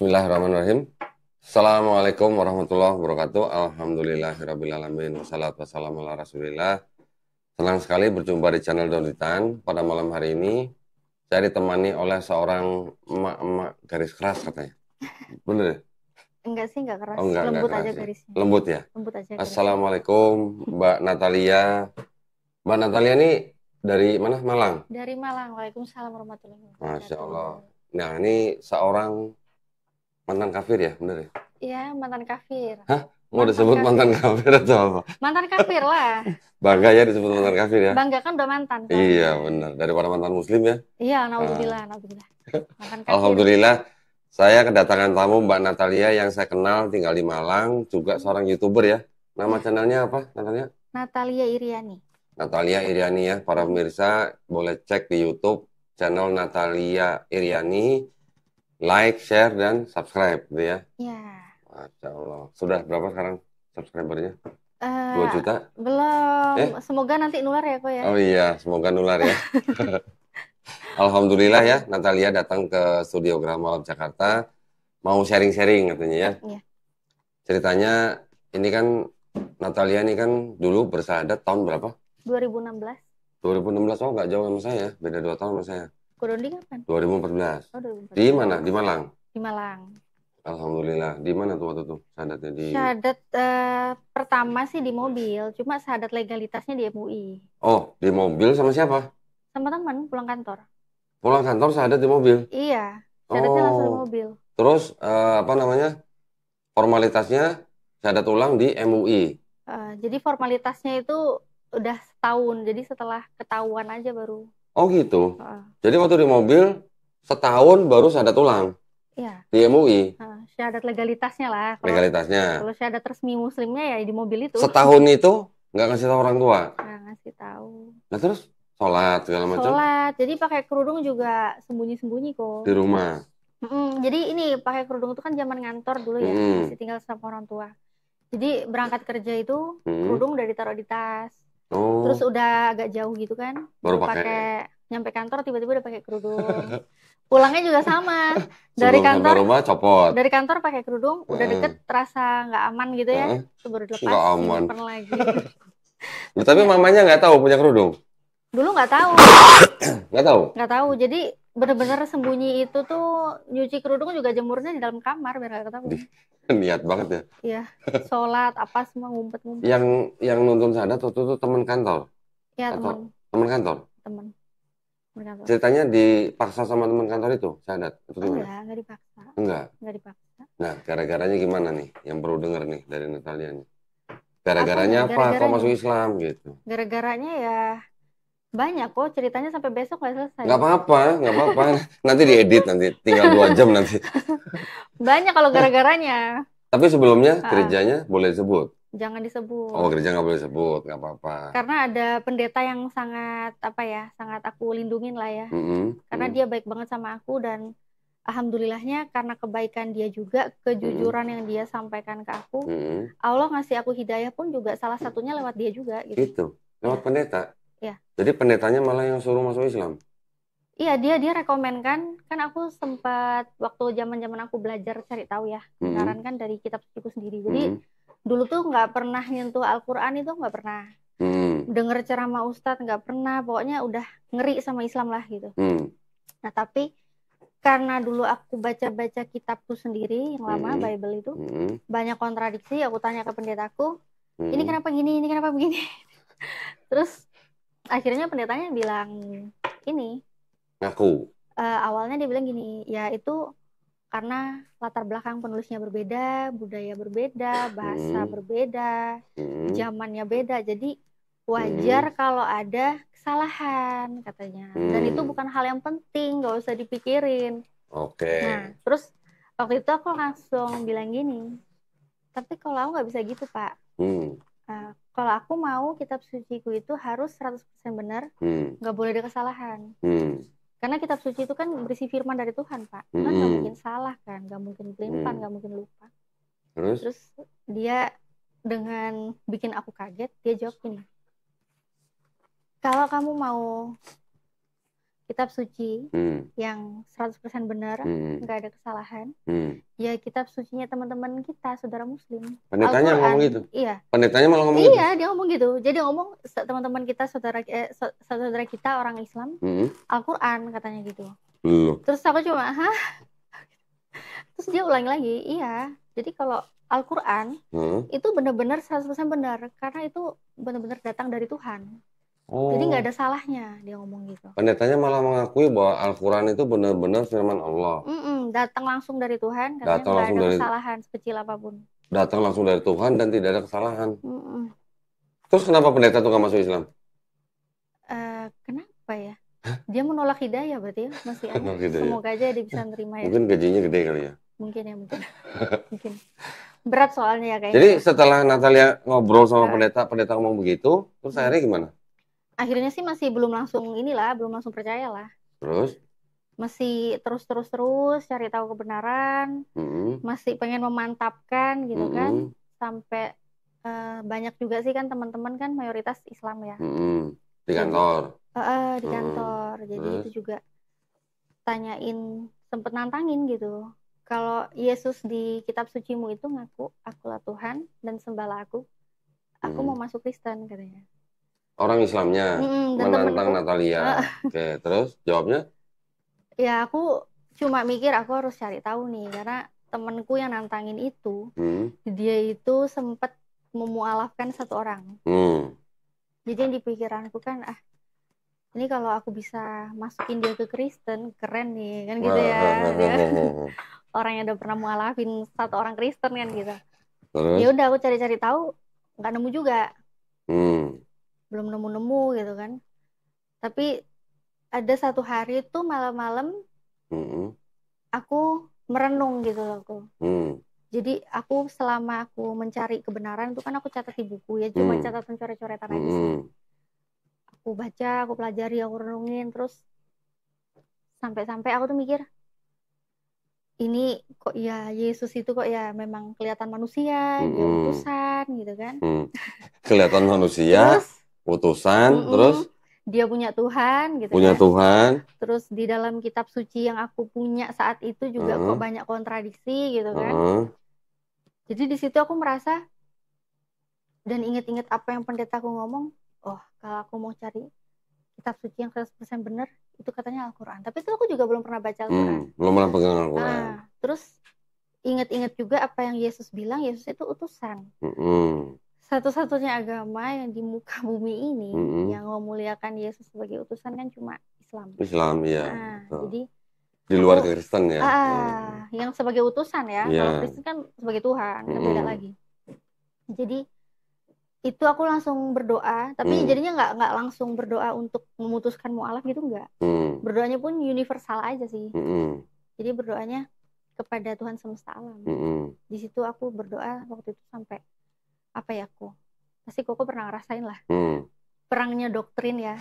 Bismillahirrahmanirrahim. Assalamualaikum warahmatullahi wabarakatuh. Alhamdulillahirrabbilalamin. Wassalatu wassalamu ala rasulillah. Senang sekali berjumpa di channel Donitan. Pada malam hari ini, saya ditemani oleh seorang emak-emak garis keras katanya. Bener ya? Enggak sih, enggak keras. Oh enggak Lembut keras aja ya. garisnya. Lembut ya? Lembut aja garisnya. Assalamualaikum Mbak Natalia. Mbak Natalia ini dari mana? Malang? Dari Malang. Waalaikumsalam warahmatullahi Masya wabarakatuh. Allah. Nah ini seorang mantan kafir ya? Bener ya? Iya, mantan kafir. Hah? Mau Mantan disebut mantan kafir. kafir atau apa? Mantan kafir lah. Bangga ya disebut mantan kafir ya? Bangga kan udah mantan Iya soalnya. benar. Daripada mantan muslim ya? Iya, Nah, naudzubillah, naudzubillah. Mantan kafir. Alhamdulillah saya kedatangan tamu Mbak Natalia yang saya kenal tinggal di Malang. Juga seorang YouTuber ya. Nama Iya, channelnya apa Natalia? Natalia Iriani. Natalia Iriani ya. Para pemirsa boleh cek di YouTube channel Natalia Iriani. Like, share, dan subscribe gitu ya. Iya. Masya Allah. Sudah berapa sekarang subscribernya? 2 Eh, juta? belum. Eh? Semoga nanti nular ya, kok ya. Oh iya, semoga nular ya. Alhamdulillah ya, Natalia datang ke Studio Graha Malam Jakarta. Mau sharing-sharing katanya ya. Iya. Ceritanya ini kan Natalia ini kan dulu bersahadat tahun berapa? 2016. 2016. Oh nggak jauh sama saya, beda 2 tahun sama saya. Kurang kapan? 2014. Oh, Di mana? 2014. Di Malang. Di Malang. Alhamdulillah. Di mana tuh waktu itu sahadatnya di? Syahadat pertama sih di mobil, cuma syahadat legalitasnya di MUI. Oh, di mobil sama siapa? Sama teman pulang kantor. Pulang kantor sahadat di mobil. Iya, syahadatnya langsung di Oh, mobil. terus apa namanya? Formalitasnya syahadat ulang di MUI. Jadi formalitasnya itu udah setahun, jadi setelah ketahuan aja baru. Oh gitu. eh, Jadi waktu di mobil setahun baru syahadat ulang iya, di MUI syahadat legalitasnya lah. legalitasnya. Kalau syahadat resmi muslimnya ya di mobil itu. Setahun itu nggak ngasih tahu orang tua. Nah, ngasih tahu. Nah terus sholat segala macam Sholat, jadi pakai kerudung juga sembunyi-sembunyi kok. di rumah. Jadi ini pakai kerudung itu kan zaman ngantor dulu ya, Mm-mm. masih tinggal sama orang tua. Jadi berangkat kerja itu Mm-mm. kerudung udah ditaruh di tas. Oh, Terus udah agak jauh gitu kan, baru baru pakai. pakai nyampe kantor tiba-tiba udah pakai kerudung. Pulangnya juga sama. Dari Sebelum sampai kantor rumah copot. dari kantor pakai kerudung, udah Heeh. deket terasa nggak aman gitu ya. Heeh. Itu baru Nggak dilepas, aman. simpen lagi. Loh, tapi mamanya nggak tahu punya kerudung. Dulu nggak tahu, Nggak tahu. nggak tahu. Jadi bener-bener sembunyi itu tuh nyuci kerudung juga jemurnya di dalam kamar biar nggak ketahuan. Niat banget ya. Iya, sholat apa semua ngumpet-ngumpet. Yang nuntun syahadat waktu itu teman kantor Ya atau teman kantor. teman kantor. Ceritanya dipaksa sama teman kantor itu syahadat itu gimana? Enggak dipaksa. Enggak. Enggak dipaksa. Nah, gara-garanya gimana nih? Yang perlu denger nih dari Natalia nih. Gara-garanya Apanya? apa? Kok Gara-garanya? masuk Islam gitu? Gara-garanya ya banyak kok, ceritanya sampai besok nggak selesai. Nggak apa-apa, nggak apa-apa. Nanti diedit nanti, tinggal 2 jam nanti. Banyak kalau gara-garanya. Tapi sebelumnya Ah, gerejanya boleh disebut. jangan disebut. Oh, gereja nggak boleh disebut, nggak apa-apa. Karena ada pendeta yang sangat apa ya, sangat aku lindungin lah ya. Mm-mm, Karena mm-mm, dia baik banget sama aku dan alhamdulillahnya karena kebaikan dia juga, kejujuran yang dia sampaikan ke aku, mm-mm. Allah ngasih aku hidayah pun juga salah satunya lewat dia juga gitu. Gitu, lewat Ya. pendeta. Ya. Jadi pendetanya malah yang suruh masuk Islam. Iya, dia rekomen kan aku sempat waktu zaman aku belajar cari tahu ya kebenaran Mm-mm, kan dari kitab suciku sendiri. Jadi mm-mm, dulu tuh nggak pernah nyentuh Al-Quran, itu nggak pernah mm-mm, denger ceramah Ustadz, nggak pernah, pokoknya udah ngeri sama Islam lah gitu. mm-mm, Nah tapi karena dulu aku baca-baca kitabku sendiri yang lama, mm-mm, Bible itu mm-mm, banyak kontradiksi. Aku tanya ke pendetaku, ini mm-mm. kenapa gini, ini kenapa begini. Terus akhirnya pendetanya bilang ini, Ngaku. awalnya dia bilang gini, ya itu karena latar belakang penulisnya berbeda, budaya berbeda, bahasa Mm-mm, berbeda, mm-mm, zamannya beda, jadi wajar kalau ada kesalahan katanya. Dan itu mm. bukan hal yang penting, nggak usah dipikirin. Oke. Nah, terus waktu itu aku langsung bilang gini, tapi kalau aku nggak bisa gitu, Pak. Hmm, Kalau aku mau kitab suciku itu harus 100% benar, hmm, nggak boleh ada kesalahan. hmm, Karena kitab suci itu kan berisi firman dari Tuhan, Pak. Tuhan nggak mungkin salah kan, nggak mungkin pelimpan, nggak mungkin lupa. Terus? Terus dia dengan bikin aku kaget, dia jawab gini, kalau kamu mau kitab suci Hmm. yang 100% benar, Hmm. nggak ada kesalahan. Hmm. Ya kitab sucinya teman-teman kita, saudara muslim. Pendetanya ngomong gitu. Al-Quran. Iya. Pendetanya malah ngomong gitu. Iya, dia ngomong gitu. Jadi ngomong teman-teman kita, saudara kita orang Islam, Hmm. Al-Quran katanya gitu. Loh. Terus aku cuma, hah? Terus dia ulangi lagi, iya. Jadi kalau Al-Quran itu benar-benar 100% benar, karena itu benar-benar datang dari Tuhan. Jadi nggak ada salahnya, dia ngomong gitu. Pendetanya malah mengakui bahwa Al-Quran itu benar-benar firman Allah. Datang langsung dari Tuhan, katanya Datang nggak langsung ada dari kesalahan sekecil apapun. datang langsung dari Tuhan dan tidak ada kesalahan. Terus kenapa pendeta itu nggak masuk Islam? Kenapa ya? Dia menolak hidayah berarti ya, masih aneh. Semoga aja dia bisa nerima ya. Mungkin gajinya gede kali ya. Mungkin ya, mungkin. Berat soalnya ya kayaknya. Jadi setelah Natalia ngobrol sama pendeta ngomong begitu, terus akhirnya gimana? Akhirnya sih masih belum langsung percaya lah. Terus? Masih terus cari tahu kebenaran, masih pengen memantapkan gitu kan, sampai banyak juga sih kan teman-teman kan mayoritas Islam ya. Di kantor. Di kantor. Jadi itu juga sempet nantangin gitu. Kalau Yesus di kitab sucimu itu ngaku akulah Tuhan dan sembahlah aku mau masuk Kristen katanya. Orang Islamnya menantang Natalia. Oke, terus jawabnya? Ya aku cuma mikir aku harus cari tahu nih, karena temenku yang nantangin itu, dia itu sempat memualafkan satu orang. Jadi yang di pikiranku kan, ini kalau aku bisa masukin dia ke Kristen, keren nih, kan gitu ya. Dia orang yang udah pernah mualafin satu orang Kristen kan gitu. Ya udah aku cari-cari tahu, nggak nemu juga. Belum nemu gitu kan. Tapi ada satu hari itu malam-malam aku merenung gitu loh aku. Jadi aku selama aku mencari kebenaran itu kan aku catat di buku ya, cuma catatan coret-coretan aja sih. Aku baca, aku pelajari, aku renungin, terus sampai-sampai aku tuh mikir, ini kok ya Yesus itu kok ya memang kelihatan manusia, dia utusan gitu kan. Kelihatan manusia, terus, utusan, terus dia punya Tuhan gitu punya kan. Tuhan. Terus di dalam kitab suci yang aku punya saat itu juga kok banyak kontradiksi gitu kan. Jadi di situ aku merasa dan inget-inget apa yang pendetaku ngomong, kalau aku mau cari kitab suci yang 100% benar, itu katanya Al-Quran. Tapi itu aku juga belum pernah baca Al-Quran. Belum pernah pegang Al-Quran. Terus inget-inget juga apa yang Yesus bilang, Yesus itu utusan. Satu-satunya agama yang di muka bumi ini yang memuliakan Yesus sebagai utusan kan cuma Islam. Islam, iya. Jadi di luar Kristen ya. Yang sebagai utusan ya. Kalau Kristen kan sebagai Tuhan, kan beda lagi. Jadi itu aku langsung berdoa, tapi jadinya nggak langsung berdoa untuk memutuskan mualaf gitu, nggak. Berdoanya pun universal aja sih. Jadi berdoanya kepada Tuhan semesta alam. Di situ aku berdoa waktu itu sampai pasti Koko pernah ngerasain lah. Perangnya doktrin ya,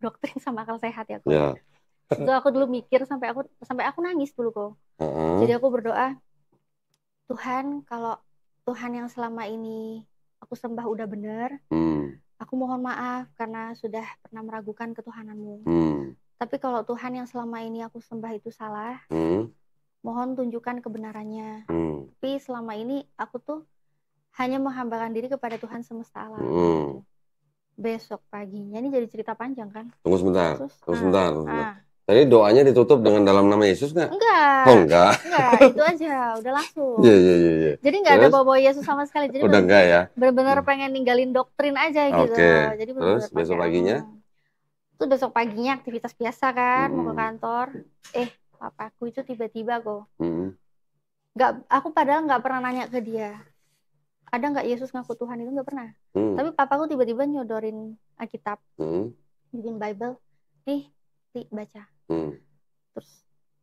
doktrin sama akal sehat ya Koko. Yeah. Itu aku dulu mikir sampai aku nangis dulu kok. Jadi aku berdoa, Tuhan, kalau Tuhan yang selama ini aku sembah udah benar, aku mohon maaf karena sudah pernah meragukan ketuhananmu. Tapi kalau Tuhan yang selama ini aku sembah itu salah, mohon tunjukkan kebenarannya. Tapi selama ini aku tuh hanya menghambakan diri kepada Tuhan semesta alam. Besok paginya, ini jadi cerita panjang kan? Tunggu sebentar. Tadi doanya ditutup dengan dalam nama Yesus nggak? Enggak. Enggak. Enggak, itu aja, udah langsung. Iya. Jadi nggak ada bawa Yesus sama sekali. Jadi udah enggak ya? Benar-benar pengen ninggalin doktrin aja gitu. Jadi terus besok paginya? Itu besok paginya aktivitas biasa kan, mau ke kantor. Papaku itu tiba-tiba kok. Aku padahal nggak pernah nanya ke dia. Ada nggak Yesus ngaku Tuhan, itu nggak pernah. Tapi papaku tiba-tiba nyodorin Alkitab, bikin Bible. Nih, baca. Terus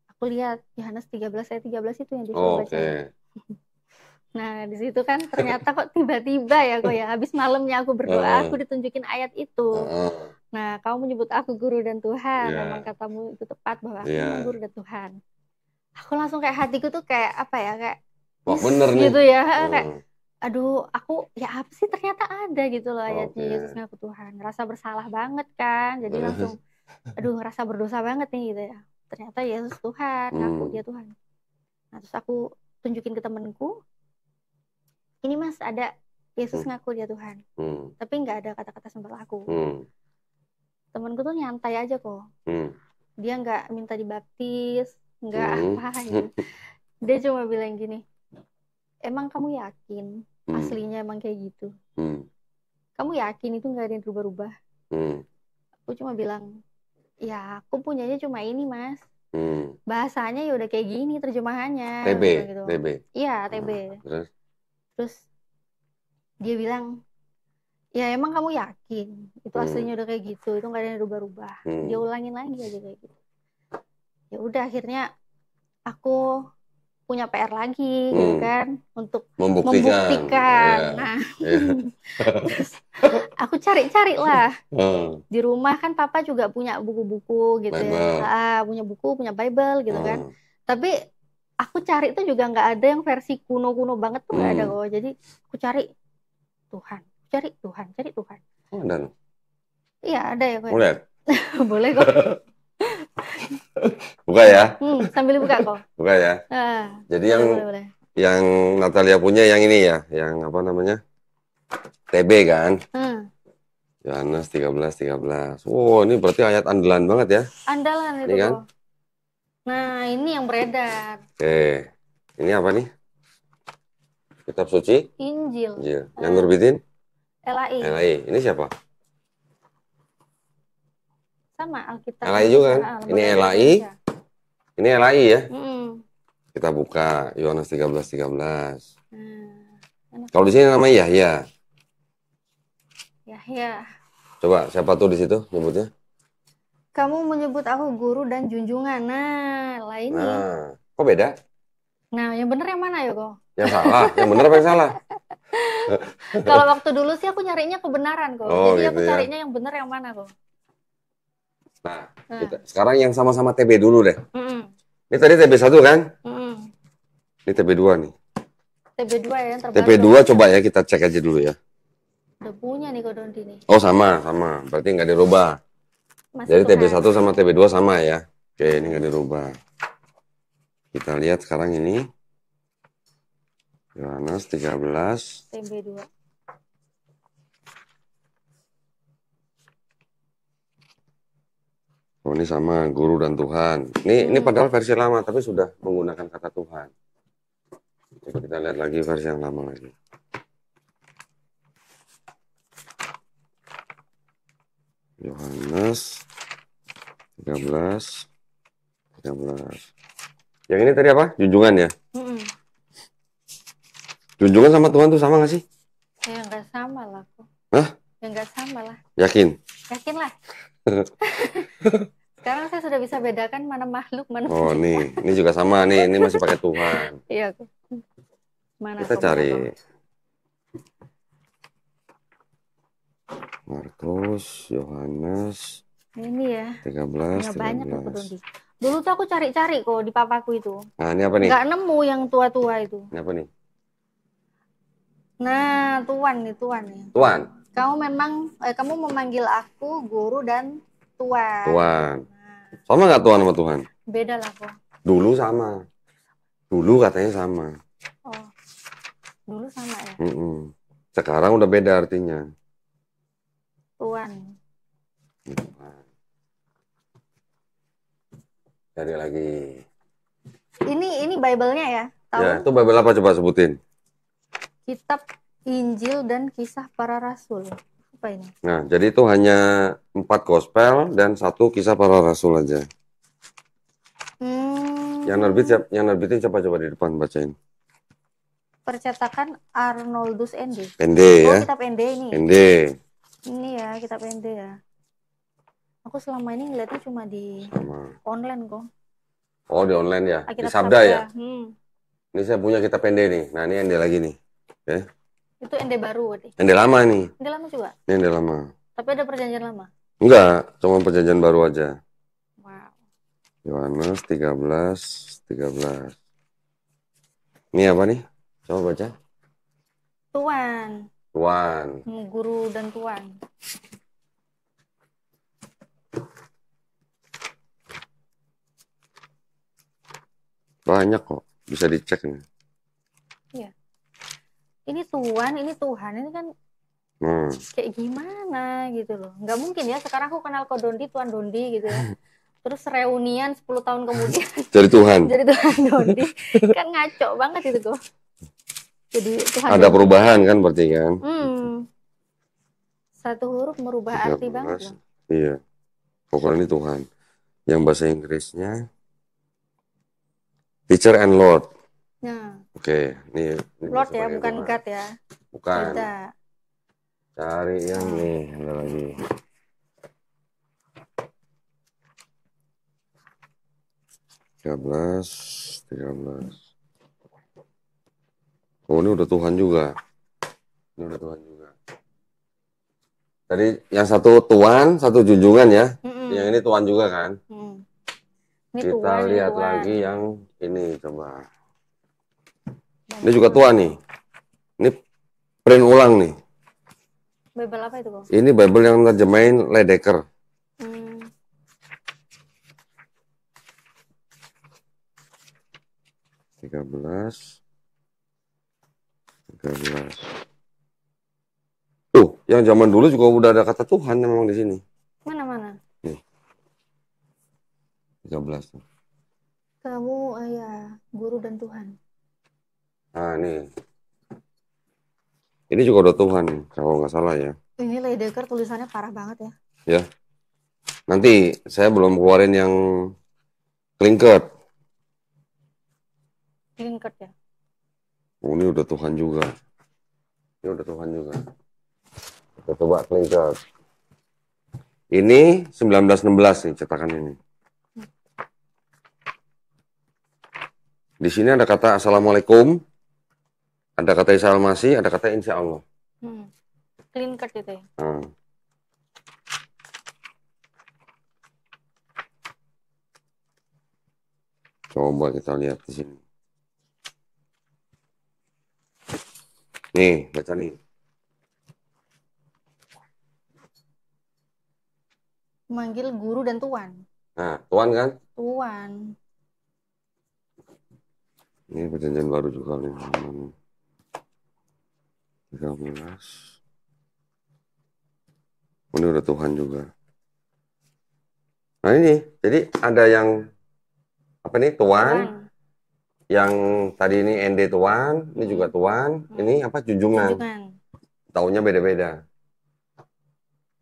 aku lihat Yohanes 13 ayat 13 itu yang disuruh baca. Nah di situ kan ternyata kok tiba-tiba ya kok ya, habis malamnya aku berdoa, aku ditunjukin ayat itu. Nah kamu menyebut aku guru dan Tuhan, memang katamu itu tepat bahwa aku memang guru dan Tuhan. Aku langsung kayak hatiku tuh kayak kayak bener gitu nih. Ya, kayak aduh aku apa sih ternyata ada gitu loh ayatnya Yesus ngaku Tuhan. Rasa bersalah banget kan, jadi langsung aduh ngerasa berdosa banget nih gitu ya. Ternyata Yesus Tuhan, ngaku dia Tuhan. Nah terus aku tunjukin ke temenku, ini mas ada Yesus ngaku dia Tuhan. Tapi nggak ada kata-kata sembah aku. Temenku tuh nyantai aja kok. Dia nggak minta dibaptis, nggak apa gitu. Dia cuma bilang gini, emang kamu yakin aslinya emang kayak gitu? Kamu yakin itu nggak ada yang berubah-ubah? Aku cuma bilang, ya aku punyanya cuma ini mas. Bahasanya ya udah kayak gini terjemahannya. TB, gitu. TB. Iya TB. Terus dia bilang, ya emang kamu yakin itu aslinya udah kayak gitu, itu nggak ada yang berubah-ubah. Dia ulangin lagi aja kayak gitu. Ya udah akhirnya aku punya PR lagi gitu kan untuk membuktikan. Ya. Nah, terus aku cari-cari lah. Di rumah kan papa juga punya buku-buku gitu ya. Punya buku, punya Bible gitu kan. Tapi aku cari itu juga nggak ada yang versi kuno-kuno banget tuh nggak ada kok. Jadi aku cari Tuhan, cari Tuhan, cari Tuhan. Oh, ada. Iya ada ya kok. Boleh. Boleh kok. Buka ya. Sambil buka kok. Buka ya. Jadi boleh. Yang Natalia punya yang ini ya, yang apa namanya? TB kan? Yohanes 13:13. Oh, ini berarti ayat andalan banget ya? Andalan itu kan? Nah, ini yang beredar. Oke. Ini apa nih? Kitab suci? Injil. Yang nerbitin? LAI. LAI. Ini siapa? Sama Alkitab. LAI juga kan? Ini LAI. Ini LAI ya? Kita buka Yohanes 13:13. Kalau di sini namanya Yahya. Yahya. Coba siapa tuh di situ nyebutnya? Kamu menyebut aku guru dan junjungan. Nah, lainnya. Nah, kok beda? Nah, yang bener yang mana ya kok? Yang salah, yang bener apa yang salah? Kalau waktu dulu sih aku nyarinya kebenaran kok. Oh, jadi gitu aku carinya yang bener yang mana kok? Nah, sekarang yang sama-sama TB dulu deh. Ini tadi TB1 kan? Ini TB2 nih. TB2 ya yang terbaru. TB2 coba ya kita cek aja dulu ya. Udah punya nih kok Dondi nih. Oh sama. Berarti nggak dirubah. Jadi TB1 sama TB2 sama ya. Oke, ini nggak dirubah. Kita lihat sekarang ini. Yohanes 13. TB2. Oh, ini sama guru dan Tuhan. Ini padahal versi lama tapi sudah menggunakan kata Tuhan. Coba kita lihat lagi versi yang lama lagi. Yohanes 13. Yang ini tadi apa? Junjungan ya? Junjungan sama Tuhan tuh sama nggak sih? Ya nggak sama lah kok. Hah? Ya nggak sama lah. Yakin? Yakin lah. Sekarang saya sudah bisa bedakan mana makhluk, mana Tuhan. Nih, ini juga sama nih. Ini masih pakai Tuhan. Iya. Mana kita cari. Markus, Yohanes. Ini ya. 13. Banyak tuh Dondi. Dulu tuh aku cari-cari kok di papaku itu. Nah, ini apa nih? Nggak nemu yang tua-tua itu. Ini apa nih? Nah, Tuan nih, Tuan ya. Tuan. Kamu memanggil aku guru dan Tuan. Tuan. Sama nggak Tuan sama Tuhan? Beda lah kok. Dulu sama. Dulu katanya sama. Oh. Dulu sama ya? Sekarang udah beda artinya. Tuan. Cari lagi. Ini Bible-nya ya? Tahu? Ya, itu Bible apa coba sebutin? Kitab Injil dan Kisah Para Rasul. Apa ini? Nah, jadi itu hanya 4 gospel dan 1 Kisah Para Rasul aja. Yang nerbitin siapa coba di depan bacain? Percetakan Arnoldus ND. ND ya? Kitab ND ini. ND. Ini ya, kitab ND ya. Aku selama ini ngeliatnya cuma di online kok. Oh, di online ya? Di Sabda ya? Ini saya punya kitab ND nih. Nah, ini ND lagi nih. Oke. Itu ND baru. ND lama nih. ND lama juga? Ini ND lama. Tapi ada perjanjian lama? Enggak, cuma perjanjian baru aja. Wow. Yohanes 13:13. Ini apa nih? Coba baca. Tuan. Tuan. Guru dan Tuan. Banyak kok, bisa dicek nih. Iya. Ini Tuhan, ini Tuhan, ini kan kayak gimana gitu loh. Nggak mungkin ya sekarang aku kenal Ko Dondi, Tuan Dondi gitu ya. Terus reunian 10 tahun kemudian jadi Tuhan. Jadi Tuhan Dondi. Kan ngaco banget itu kok. Jadi Tuhan ada Dondi. Perubahan kan berarti kan. Satu huruf merubah 13, arti banget loh. Iya. Pokoknya ini Tuhan. Yang bahasa Inggrisnya Teacher and Lord. Nah. Oke, ini Lord ya, bukan Tuhan. God ya. Bukan. Beda. Cari yang nih, ada lagi. Tiga belas. Oh, ini udah Tuhan juga. Tadi yang satu Tuhan, satu junjungan ya. Yang ini Tuhan juga kan. Ini kita Tuhan, lihat Tuhan. Lagi yang ini coba. Ini juga Tuhan nih. Ini print ulang nih. Bible apa itu kok? Ini Bible yang terjemahin Ledecker. 13. Tuh, yang zaman dulu juga udah ada kata Tuhan memang di sini. Mana? Nih. 13. Kamu ayah, guru dan Tuhan. Nah, nih. Ini juga udah Tuhan nih, kalau nggak salah ya. Ini Ledecker tulisannya parah banget ya. Ya. Nanti saya belum keluarin yang Klinkert. Ya. Oh, ini udah Tuhan juga. Kita coba Klinkert. Ini 1916 nih cetakan ini. Di sini ada kata Assalamualaikum, ada kata Isa Al-Masih, ada kata Insya Allah. Klinkert itu ya. Coba kita lihat di sini. Nih, baca nih. Manggil guru dan Tuhan. Nah, Tuhan kan? Tuhan. Ini perjanjian baru juga nih. 13. Ini udah Tuhan juga. Nah ini, jadi ada yang apa nih Tuhan. Yang tadi ini ND Tuhan, ini juga Tuhan, ini apa junjungan. Taunya beda-beda.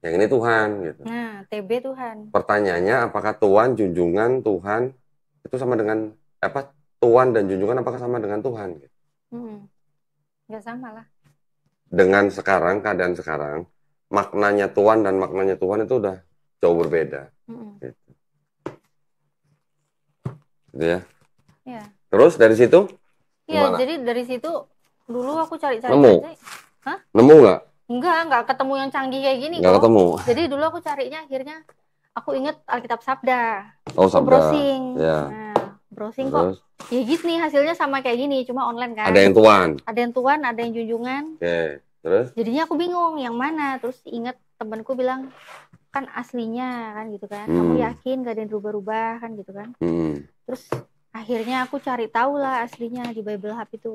Yang ini Tuhan gitu. Nah, TB Tuhan. Pertanyaannya apakah Tuhan, junjungan, Tuhan itu sama dengan apa? Tuhan dan junjungan apakah sama dengan Tuhan? Gitu. Nggak sama lah. Dengan sekarang, keadaan sekarang, maknanya Tuhan dan maknanya Tuhan itu udah jauh berbeda. Gitu. Gitu ya? Iya. Terus dari situ? Iya, jadi dari situ dulu aku cari-cari. Nemu? Hah? Nemu nggak? Nggak ketemu yang canggih kayak gini nggak ketemu. Jadi dulu aku carinya akhirnya aku inget Alkitab Sabda. Oh, Sabda. Browsing. Ya. Nah, browsing terus? Kok ya gitu nih hasilnya sama kayak gini, cuma online kan. Ada yang Tuhan. Ada yang Tuhan, ada yang junjungan. Oke. Terus? Jadinya aku bingung yang mana. Terus inget temanku bilang kan aslinya kan gitu kan. Kamu yakin gak ada yang rubah-rubah kan gitu kan. Terus akhirnya aku cari tahu lah aslinya di Bible Hub itu.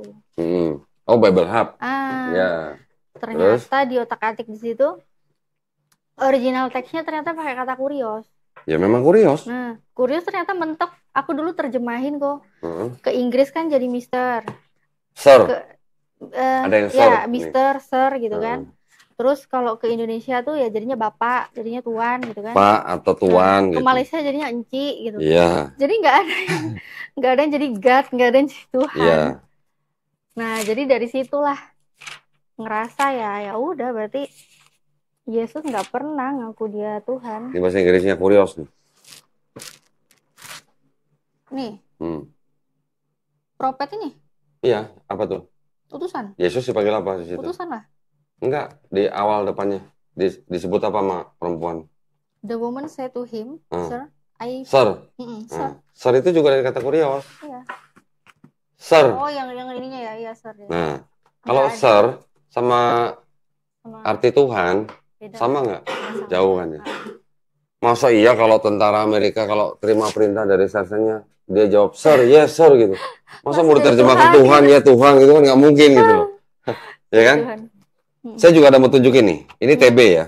Oh, Bible Hub. Ya. Ternyata di otak-atik di situ original teksnya ternyata pakai kata kurios. Ya memang kurios. Nah, kurios ternyata mentok. Aku dulu terjemahin kok. Ke Inggris kan jadi Mister. Sir. Ada yang sir. Ya, Mister, Sir gitu kan. Terus kalau ke Indonesia tuh ya jadinya Bapak, jadinya Tuan gitu kan. Pak atau Tuan gitu. Ke Malaysia jadinya Enci gitu. Iya. Jadi nggak ada yang jadi God, nggak ada yang jadi Tuhan. Iya. Nah, jadi dari situlah ngerasa ya udah berarti Yesus nggak pernah ngaku dia Tuhan. Di bahasa Inggrisnya kurios nih. Nih. Prophet ini? Iya, apa tuh? Utusan. Yesus dipanggil apa di situ? Utusan lah. Enggak, di awal depannya disebut apa sama perempuan? The woman said to him, Sir, Sir. Sir. Sir itu juga dari kata kurios. Iya. Sir. Oh, yang ininya ya, iya Sir. Ya. Nah, kalau Sir sama arti Tuhan beda. Sama nggak? Jauh kan ya? Masa iya kalau tentara Amerika kalau terima perintah dari sersennya dia jawab sir, yes sir gitu. Masa mau diterjemahkan Tuhan ya Tuhan gitu kan nggak mungkin gitu loh. Ya kan? Saya juga ada mau tunjukin nih. Ini TB ya.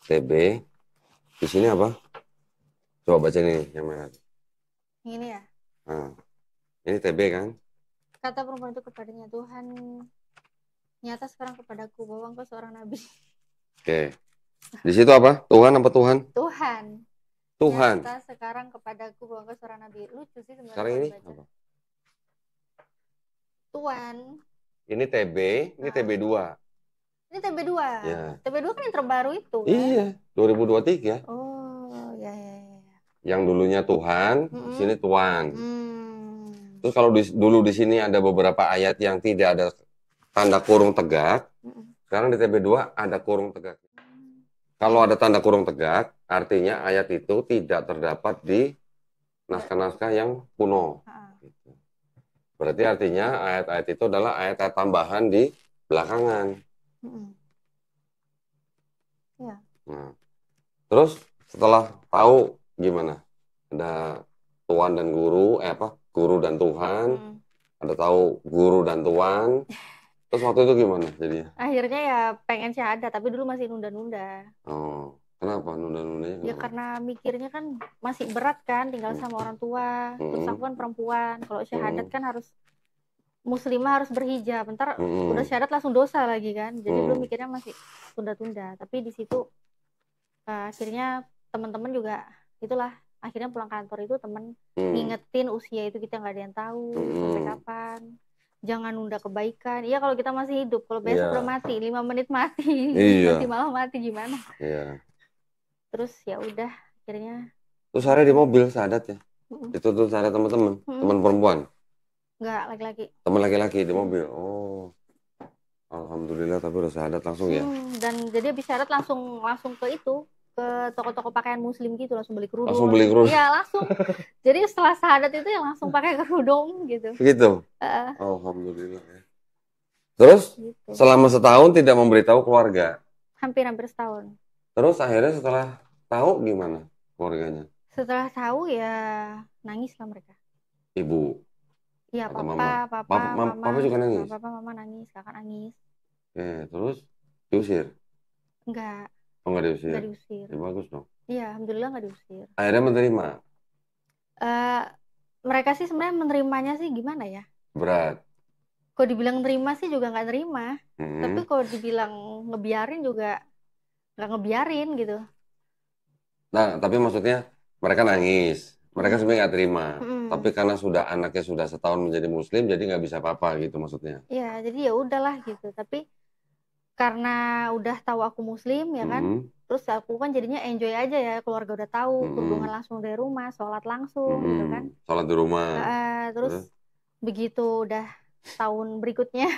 TB. Di sini apa? Coba baca ini yang mana? Ini ya. Nah, ini TB kan? Kata perempuan itu kepadanya, Tuhan nyata sekarang kepadaku bahwa engkau seorang nabi. Oke. Di situ apa? Tuhan apa Tuhan? Tuhan. Tuhan. Nyata sekarang kepadaku bahwa engkau seorang nabi. Lucu sih sebenarnya. Sekarang ini apa? Tuhan. Ini TB, ini TB2. Ini TB2. Ya. TB2 kan yang terbaru itu kan? Iya, 2023. Oh, ya. Yang dulunya Tuhan, di sini Tuhan. Terus kalau dulu di sini ada beberapa ayat yang tidak ada tanda kurung tegak. Sekarang di TB2 ada kurung tegak. Kalau ada tanda kurung tegak, artinya ayat itu tidak terdapat di naskah-naskah yang kuno. Berarti artinya ayat-ayat itu adalah ayat-ayat tambahan di belakangan. Ya. Nah, terus setelah tahu gimana? Ada Tuhan dan guru, guru dan Tuhan. Ada tahu guru dan Tuhan. Terus waktu itu gimana jadinya? Akhirnya ya pengen syahadat, tapi dulu masih nunda-nunda. Oh, kenapa nunda-nundanya? Ya karena mikirnya kan masih berat kan, tinggal sama orang tua. Terus aku kan perempuan, kalau syahadat kan harus muslimah harus berhijab. Bentar udah syahadat langsung dosa lagi kan. Jadi dulu mikirnya masih tunda-tunda. Tapi di situ akhirnya teman-teman juga itulah, akhirnya pulang kantor itu teman ngingetin usia itu kita nggak ada yang tahu sampai kapan. Jangan nunda kebaikan. Iya kalau kita masih hidup, kalau besok udah mati, 5 menit mati, nanti malah mati gimana? Iya. Terus ya udah akhirnya. Terus hari di mobil syahadat ya? Itu tuh syahadat teman-teman, teman perempuan? Enggak, laki-laki. Teman laki-laki di mobil. Oh, alhamdulillah tapi udah syahadat langsung ya. Dan jadi habis syahadat langsung ke itu, ke toko-toko pakaian muslim gitu, langsung beli kerudung. Langsung beli kerudung. Iya langsung. Jadi setelah syahadat itu ya langsung pakai kerudung gitu. Gitu. Alhamdulillah ya. Terus gitu. Selama setahun tidak memberitahu keluarga. Hampir setahun. Terus akhirnya setelah tahu gimana keluarganya? Setelah tahu ya nangis lah mereka. Ibu. Iya, papa, mama. Papa juga nangis. Papa, mama nangis, kakak nangis. Terus diusir? Enggak. Oh, enggak diusir. Enggak diusir. Ya, bagus dong. Iya, alhamdulillah enggak diusir. Akhirnya menerima. Mereka sih sebenarnya menerimanya sih gimana ya? Berat. Kalau dibilang nerima sih juga nggak nerima. Tapi kalau dibilang ngebiarin juga nggak ngebiarin gitu. Nah, tapi maksudnya mereka nangis. Mereka sebenarnya nggak terima. Tapi karena anaknya sudah setahun menjadi muslim, jadi nggak bisa apa-apa gitu maksudnya. Iya, jadi ya udahlah gitu. Tapi karena udah tahu aku muslim ya kan, terus aku kan jadinya enjoy aja ya, keluarga udah tahu, kerudungan langsung dari rumah, sholat langsung gitu kan. Sholat di rumah. Terus begitu udah tahun berikutnya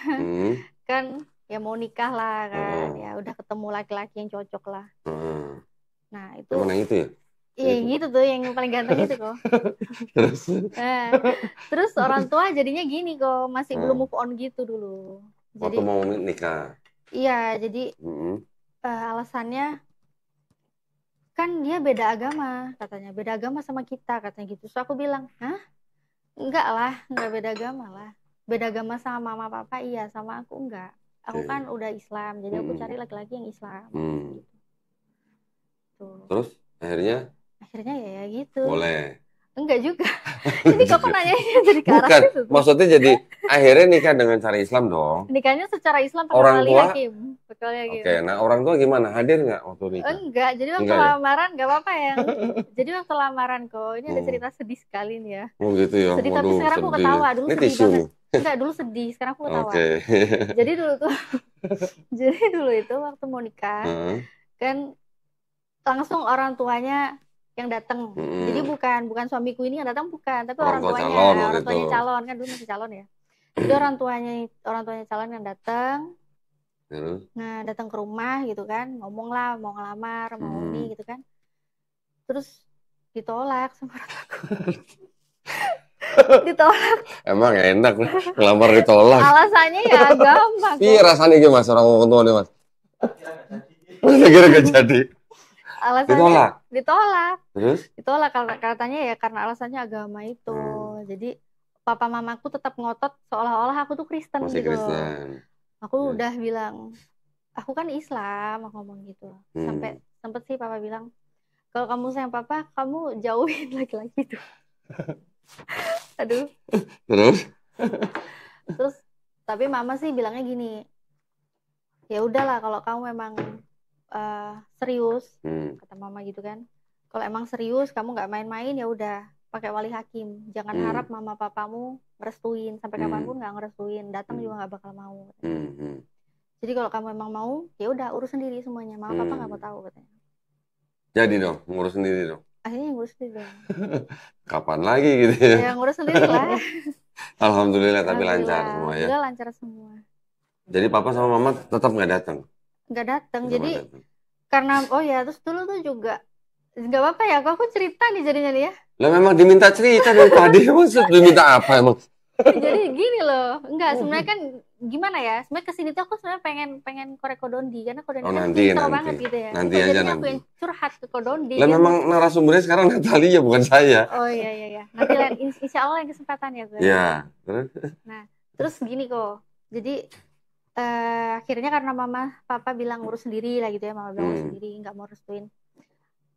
kan ya mau nikah lah kan, ya udah ketemu laki-laki yang cocok lah. Nah itu. Mana itu ya? Iya gitu tuh yang paling ganteng itu kok. Terus orang tua jadinya gini kok, masih belum move on gitu dulu. Waktu mau nikah. Iya, jadi alasannya kan dia beda agama katanya, beda agama sama kita katanya gitu. So aku bilang, hah? Enggak lah, enggak beda agama lah. Beda agama sama mama papa iya, sama aku enggak. Aku kan udah Islam, jadi aku cari laki-laki yang Islam. Gitu. Tuh. Terus akhirnya ya gitu. Boleh. Enggak juga. Jadi kok nanya jadi ke arah itu. Maksudnya jadi akhirnya nikah dengan cara Islam dong. Nikahnya secara Islam pakai orang wali tua, hakim. Oke, nah orang tua gimana? Hadir nggak waktu nikah? Enggak, jadi waktu lamaran nggak apa-apa ya. Jadi waktu lamaran kok, ini ada cerita sedih sekali nih ya. Oh gitu ya. Sedih, tapi sekarang aku ketawa. Dulu sedih banget. Enggak, dulu sedih, sekarang aku ketawa. Jadi dulu itu waktu mau nikah, kan langsung orang tuanya yang datang. Jadi bukan suamiku ini yang datang, bukan, tapi orang tuanya calon kan, dulu masih calon ya. Jadi orang tuanya calon yang datang. Nah, datang ke rumah gitu kan, ngomong lah mau ngelamar, mau ini gitu kan. Terus ditolak sama orang tuaku. Ditolak. Emang enak ngelamar ditolak. Alasannya ya agama. Iya rasanya gimana mas orang tua nih mas? Kira-kira gak jadi. Alasannya Ditolak. ditolak. Terus? Ditolak katanya ya karena alasannya agama itu. Jadi papa mamaku tetap ngotot seolah-olah aku tuh Kristen Masih gitu loh. Kristen. Aku Terus? udah bilang, aku kan Islam, aku ngomong gitu. Sampai Hmm. sempet sih papa bilang, kalau kamu sayang papa, kamu jauhin laki-laki itu. Aduh. Terus? Terus tapi mama sih bilangnya gini, ya udahlah kalau kamu memang serius, kata mama gitu kan. Kalau emang serius kamu nggak main-main, ya udah pakai wali hakim. Jangan harap mama papamu ngerestuin, sampai kapanpun nggak ngerestuin, datang juga nggak bakal mau. Jadi kalau kamu emang mau, ya udah urus sendiri semuanya. Mama papa nggak mau tahu katanya. Jadi dong, ngurus sendiri dong. Akhirnya ngurus sendiri dong. Kapan lagi gitu ya? Ya ngurus sendiri lah. Alhamdulillah, tapi lancar semua ya. Alhamdulillah lancar semua. Jadi papa sama mama tetap nggak datang? Nggak datang. Jadi karena oh ya terus dulu tuh juga nggak apa-apa ya. Aku cerita nih jadinya nih ya. Lah memang diminta cerita dari tadi, maksud diminta apa emang? Jadi gini loh, enggak sebenarnya kan gimana ya? Sebenarnya kesini tuh aku sebenarnya pengen korek Kodondi karena Kodondi kan pintar banget gitu ya. Nanti aja nanti. Aku yang curhat ke Kodondi. Lah memang narasumbernya sekarang Natalia bukan saya. Oh iya. Nanti insya Allah yang kesempatan ya. Iya. Nah terus gini kok. Jadi akhirnya karena mama papa bilang urus sendiri lah gitu ya, mama bilang urus sendiri, nggak mau restuin.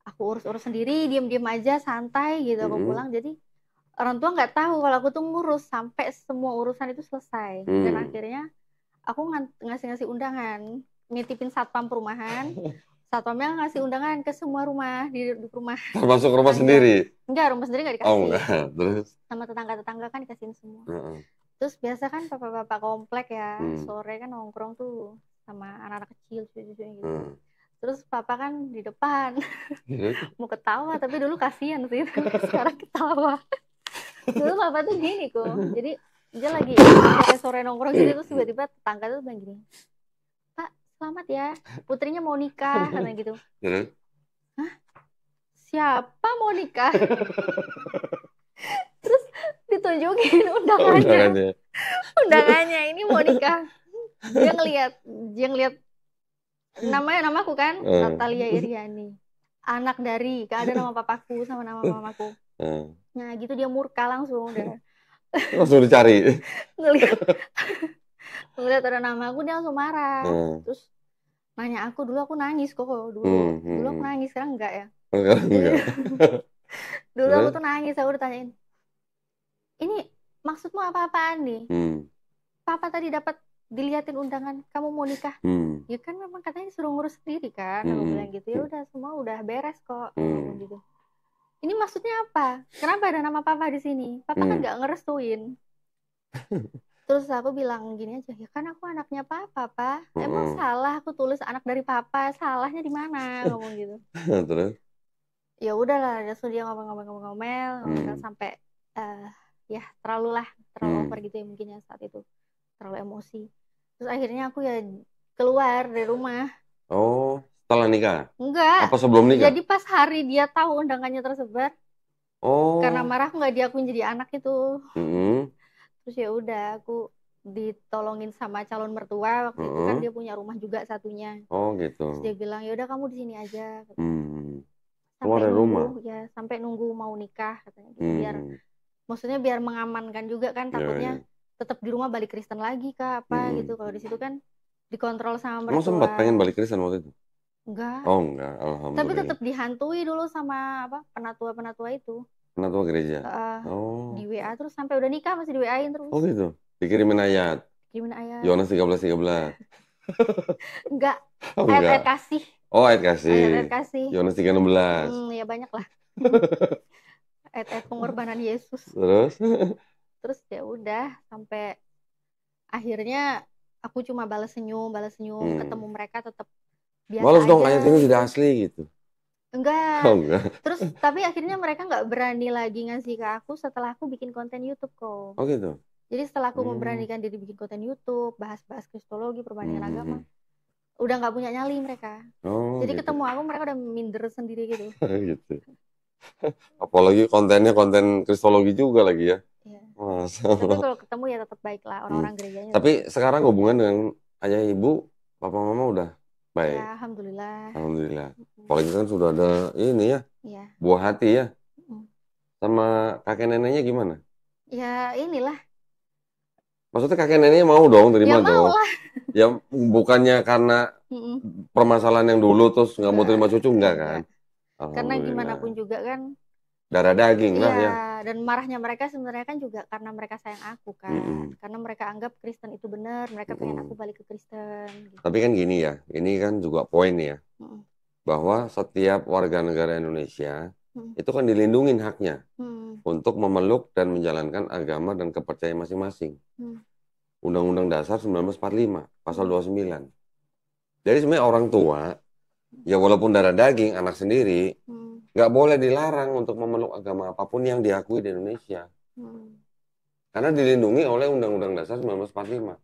Aku urus sendiri, diam-diam aja, santai gitu. Aku pulang jadi orang tua nggak tahu kalau aku tuh ngurus sampai semua urusan itu selesai. Dan akhirnya aku ngasih undangan, nitipin satpam perumahan, satpamnya ngasih undangan ke semua rumah di rumah. Termasuk rumah sendiri? Enggak, rumah sendiri nggak dikasih. Oh enggak, terus? Sama tetangga-tetangga kan dikasihin semua. Terus biasa kan bapak-bapak komplek ya, sore kan nongkrong tuh sama anak-anak kecil cucu-cucu gitu. Terus papa kan di depan mau ketawa, tapi dulu kasihan sih, sekarang ketawa. Dulu papa tuh gini kok, jadi dia lagi sore nongkrong gitu, terus tiba-tiba tetangga tuh bilang gini, Pak selamat ya, putrinya mau nikah, katanya gitu. Hah? Siapa mau nikah? Terus ditunjukin undangannya ini mau nikah. Dia ngelihat namaku kan, Natalia Iriani, anak dari, gak ada nama papaku sama nama mamaku. Nah gitu dia murka langsung udah. Langsung dicari. Ngeliat ada nama aku dia langsung marah. Terus nanya dulu aku nangis kok dulu aku nangis, sekarang enggak ya. Dulu aku tuh nangis, aku udah tanyain, ini maksudmu apa-apaan nih? Papa tadi dapat diliatin undangan kamu mau nikah. Ya kan memang katanya disuruh ngurus sendiri kan. Aku bilang gitu, ya udah semua udah beres kok. Gitu. Ini maksudnya apa? Kenapa ada nama papa di sini? Papa kan nggak ngerestuin. Terus aku bilang gini aja, ya kan aku anaknya papa, Pak. Emang salah aku tulis anak dari papa, salahnya di mana? Ngomong gitu. Terus? Ya udahlah, terus dia ngomel sampai ya terlalu over gitu ya mungkin ya saat itu, terlalu emosi. Terus akhirnya aku ya keluar dari rumah. Oh, setelah nikah? Enggak. Apa sebelum nikah? Jadi pas hari dia tahu undangannya tersebar. Oh. Karena marah nggak diakuin jadi anak itu. Terus ya udah aku ditolongin sama calon mertua waktu itu kan dia punya rumah juga satunya. Oh gitu. Terus dia bilang ya udah kamu di sini aja. Sampai nunggu, ya sampai nunggu mau nikah katanya gitu. Biar mengamankan juga kan, takutnya tetap di rumah balik Kristen lagi kah apa gitu. Kalau di situ kan dikontrol sama mertua. Emang sempat pengen balik Kristen waktu itu? Enggak. Oh enggak, alhamdulillah. Tapi tetap dihantui dulu sama penatua itu. Penatua gereja. Di WA terus sampai udah nikah masih di WA-in terus. Oh gitu. Dikirimin ayat. Yohanes 13:13. Enggak. Ayat kasih. Oh, ayat kasih. Ayat kasih. Yohanes 3:16. Ya banyak lah. Ayat pengorbanan Yesus. Terus ya udah sampai akhirnya aku cuma balas senyum, ketemu mereka tetap biasa Balas aja. Dong, ayat ini tidak asli gitu. Enggak. Oh, enggak. Terus tapi akhirnya mereka nggak berani lagi ngasih ke aku setelah aku bikin konten YouTube kok. Oh gitu. Jadi setelah aku memberanikan diri bikin konten YouTube, bahas-bahas kristologi, perbandingan agama, udah nggak punya nyali mereka. Jadi gitu. Ketemu aku mereka udah minder sendiri gitu. Gitu. Apalagi kontennya konten kristologi juga lagi ya. Iya. Masa. Tapi kalau ketemu ya tetap baik lah orang-orang gerejanya. Tapi sekarang hubungan dengan ayah ibu, papa mama udah Baik. Ya, alhamdulillah. Alhamdulillah. Apalagi kan sudah ada ini ya, Iya. buah hati ya. Sama kakek neneknya gimana? Ya, inilah. Maksudnya kakek neneknya mau dong Ya terima mau dong. lah. Ya bukannya karena permasalahan yang dulu terus nggak mau Enggak, terima cucu enggak kan? enggak. Karena gimana Alhamdulillah. pun juga kan, Darah daging lah iya, ya. dan marahnya mereka sebenarnya kan juga karena mereka sayang aku kan. Mm-mm. Karena mereka anggap Kristen itu benar, mereka pengen aku Mm-mm. balik ke Kristen gitu. Tapi kan gini ya, ini kan juga poin ya, Mm-mm. bahwa setiap warga negara Indonesia Mm-mm. itu kan dilindungin haknya Mm-mm. untuk memeluk dan menjalankan agama dan kepercayaan masing-masing. Mm-mm. Undang-Undang Dasar 1945, pasal Mm-mm. 29. Jadi sebenarnya orang tua, ya walaupun darah daging, anak sendiri, Mm-mm. nggak boleh dilarang untuk memeluk agama apapun yang diakui di Indonesia. Mm-mm. Karena dilindungi oleh Undang-Undang Dasar 1945.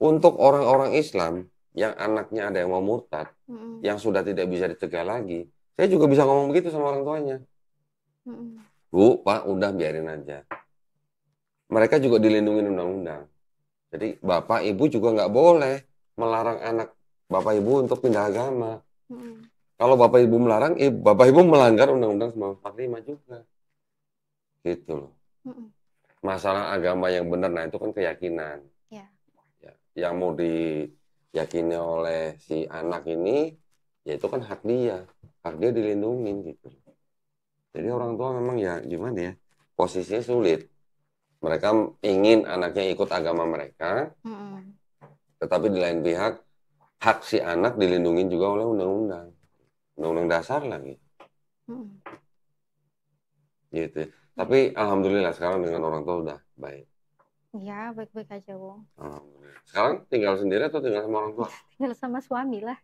Untuk orang-orang Islam yang anaknya ada yang mau murtad, Mm-mm. yang sudah tidak bisa dicegah lagi, saya juga bisa ngomong begitu sama orang tuanya. Mm-mm. Bu, Pak, udah biarin aja. Mereka juga dilindungi undang-undang. Jadi Bapak Ibu juga nggak boleh melarang anak Bapak Ibu untuk pindah agama. Mm-mm. Kalau Bapak Ibu melarang, Bapak Ibu melanggar Undang-Undang 1945 juga. Gitu loh. Mm-mm. Masalah agama yang benar, nah itu kan keyakinan. Ya. Ya, yang mau diyakini oleh si anak ini, ya itu kan hak dia. Hak dia dilindungi gitu. Jadi orang tua memang ya gimana ya, posisinya sulit. Mereka ingin anaknya ikut agama mereka, Mm-mm. tetapi di lain pihak, hak si anak dilindungi juga oleh undang-undang. Undang-undang dasar lagi. Mm-mm. Gitu. Tapi alhamdulillah sekarang dengan orang tua udah baik. Ya, baik-baik aja, Wong. Alhamdulillah. Sekarang tinggal sendiri atau tinggal sama orang tua? Tinggal sama suami lah.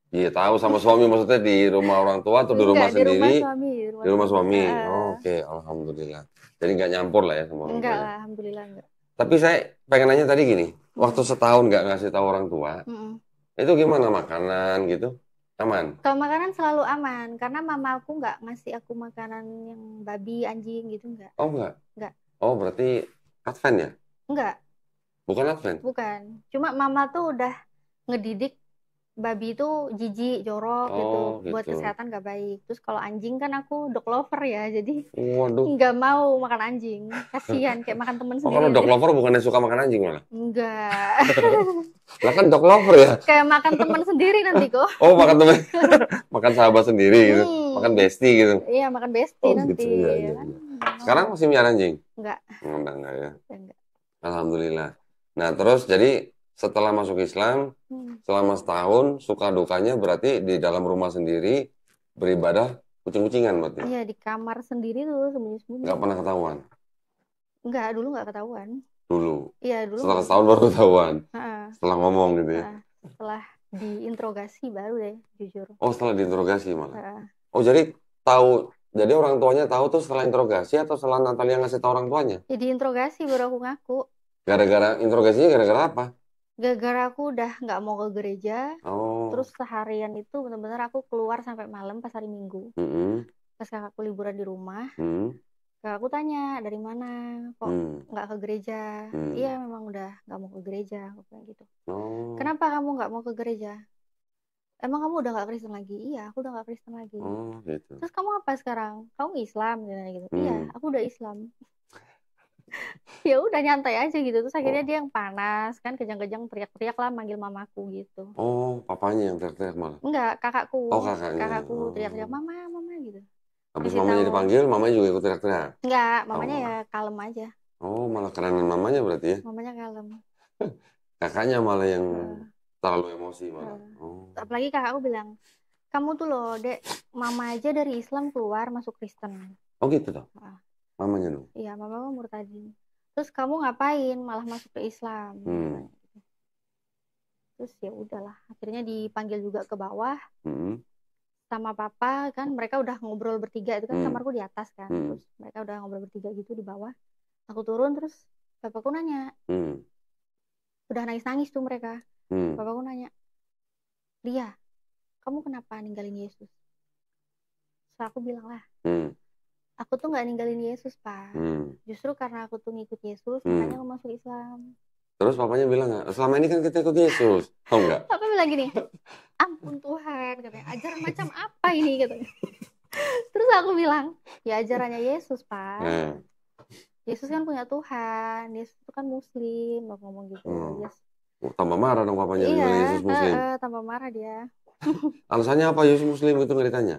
Iya tahu sama suami maksudnya di rumah orang tua atau di rumah Enggak, di rumah sendiri? suami, di Di rumah rumah suami. suami. Oh, oke, alhamdulillah. Jadi nggak nyampur lah ya sama orang Enggak tuanya. lah, alhamdulillah enggak. Tapi saya pengen nanya tadi gini, waktu Mm-mm. setahun nggak ngasih tahu orang tua, Mm-mm. itu gimana makanan gitu? Aman? Kalau makanan selalu aman, karena mama aku nggak ngasih aku makanan yang babi, anjing gitu, enggak. Oh enggak? Enggak. Oh berarti Advent ya? Enggak, Bukan Advent? bukan. Cuma mama tuh udah ngedidik babi itu jijik, jorok gitu. Oh Buat gitu. kesehatan nggak baik. Terus kalau anjing kan aku dog lover ya, jadi Waduh. nggak mau makan anjing. Kasihan, kayak makan temen Oh sendiri kalau dog deh. lover bukannya suka makan anjing malah? Enggak. Lah kan dog lover ya? Kayak makan temen sendiri nanti kok. Oh makan temen, makan sahabat sendiri gitu, makan Hmm. bestie gitu. Iya, makan Oh bestie nanti. gitu, iya Ya iya kan? iya. Nggak Sekarang mau. masih miara anjing? Enggak. Enggak ya. Enggak. Alhamdulillah. Nah terus jadi setelah masuk Islam, Hmm. selama setahun suka dukanya berarti di dalam rumah sendiri beribadah kucing-kucingan berarti. Iya, di kamar sendiri tuh sembunyi-sembunyi. Nggak pernah ketahuan Enggak, dulu nggak ketahuan. dulu. Iya, dulu Setelah nggak setahun baru ketahuan. Heeh. Setelah ngomong gitu ya. Heeh. Setelah diinterogasi baru deh, jujur. Oh setelah diinterogasi malah. Heeh. Oh jadi tahu. Jadi orang tuanya tahu tuh setelah interogasi atau setelah Natalia ngasih tahu orang tuanya? Ya diinterogasi baru aku ngaku. Gara-gara interogasinya gara-gara apa? Gara-gara aku udah nggak mau ke gereja. Oh. Terus seharian itu bener-bener aku keluar sampai malam pas hari Minggu. Mm-mm. Pas kakakku liburan di rumah. Mm. Kakakku tanya, dari mana? Kok nggak ke gereja? Mm. Iya, memang udah nggak mau ke gereja. Aku bilang gitu. Oh. Kenapa kamu nggak mau ke gereja? Emang kamu udah nggak Kristen lagi? Iya, aku udah nggak Kristen lagi. Oh gitu. Terus kamu apa sekarang? Kamu Islam gitu. Iya, aku udah Islam. Ya udah nyantai aja gitu. Terus akhirnya dia yang panas kan, kejang-kejang teriak-teriak lah manggil mamaku gitu. Oh, papanya yang teriak-teriak malah. Enggak, kakakku. Oh, kakaknya. Kakakku Oh. teriak-teriak mama, mama gitu. Habis Kasih mamanya tahu. dipanggil, mamanya juga ikut teriak-teriak. Enggak, mamanya Oh. ya kalem aja. Oh, malah kerenan mamanya berarti ya. Mamanya kalem. Kakaknya malah yang terlalu emosi malah. Oh. Apalagi kakakku bilang, kamu tuh loh, Dek, mama aja dari Islam keluar masuk Kristen. Oh gitu toh. Mamanya dong. Iya, mama mau murtadin. Terus kamu ngapain malah masuk ke Islam? Terus ya udahlah, akhirnya dipanggil juga ke bawah sama papa kan, mereka udah ngobrol bertiga, itu kan kamarku di atas kan. Terus mereka udah ngobrol bertiga gitu di bawah. Aku turun terus bapakku nanya, udah nangis-nangis tuh mereka. Bapakku nanya, Lia, kamu kenapa ninggalin Yesus? Terus aku bilang lah, aku tuh nggak ninggalin Yesus, Pak. Justru karena aku tuh ngikut Yesus, makanya aku masuk Islam. Terus papanya bilang nggak, selama ini kan kita ikut Yesus. Oh enggak? Papa bilang gini, ampun Tuhan, katanya, ajaran macam apa ini, katanya. Terus aku bilang, ya ajarannya Yesus, Pak. Yesus kan punya Tuhan, Yesus itu kan Muslim, aku ngomong gitu. Yes. Tambah marah dong papanya, iya, bilang Yesus Muslim. Tambah marah dia. Alasannya apa Yesus Muslim itu nggak ditanya?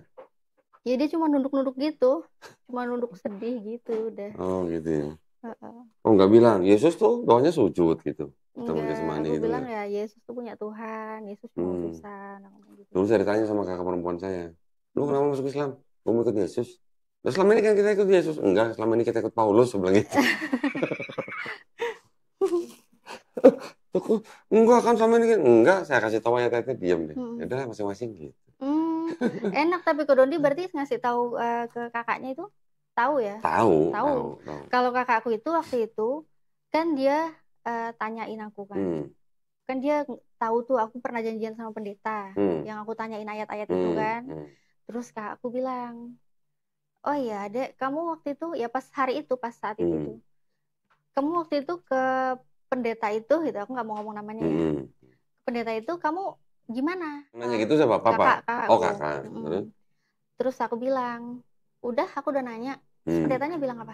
Ya dia cuma nunduk-nunduk gitu, cuma nunduk sedih gitu udah. Oh gitu ya. Oh nggak bilang, Yesus tuh doanya sujud gitu. Enggak, aku gitu, bilang enggak? ya Yesus tuh punya Tuhan, Yesus cuma utusan. Gitu. Dulu saya ditanya sama kakak perempuan saya, lu kenapa masuk Islam? Lu mau ikut Yesus? Nah, selama ini kan kita ikut Yesus. Enggak, selama ini kita ikut Paulus, saya bilang gitu. Enggak kan sama ini kan. Enggak, saya kasih tahu ayat-ayatnya, diam deh. Ya udah masing-masing gitu. Enak, tapi Ko Dondi berarti ngasih tahu ke kakaknya itu tahu ya? Tahu. Kalau kakakku itu waktu itu kan dia tanyain aku kan. Kan dia tahu tuh aku pernah janjian sama pendeta yang aku tanyain ayat-ayat itu kan. Terus kakakku bilang, "Oh iya, Dek, kamu waktu itu ya pas hari itu, pas saat itu kamu waktu itu ke pendeta itu gitu, aku nggak mau ngomong namanya ya. Pendeta itu kamu gimana?" Nanya gitu siapa? Papa? Kakak. Terus aku bilang, udah aku udah nanya. Terus pendetanya bilang apa?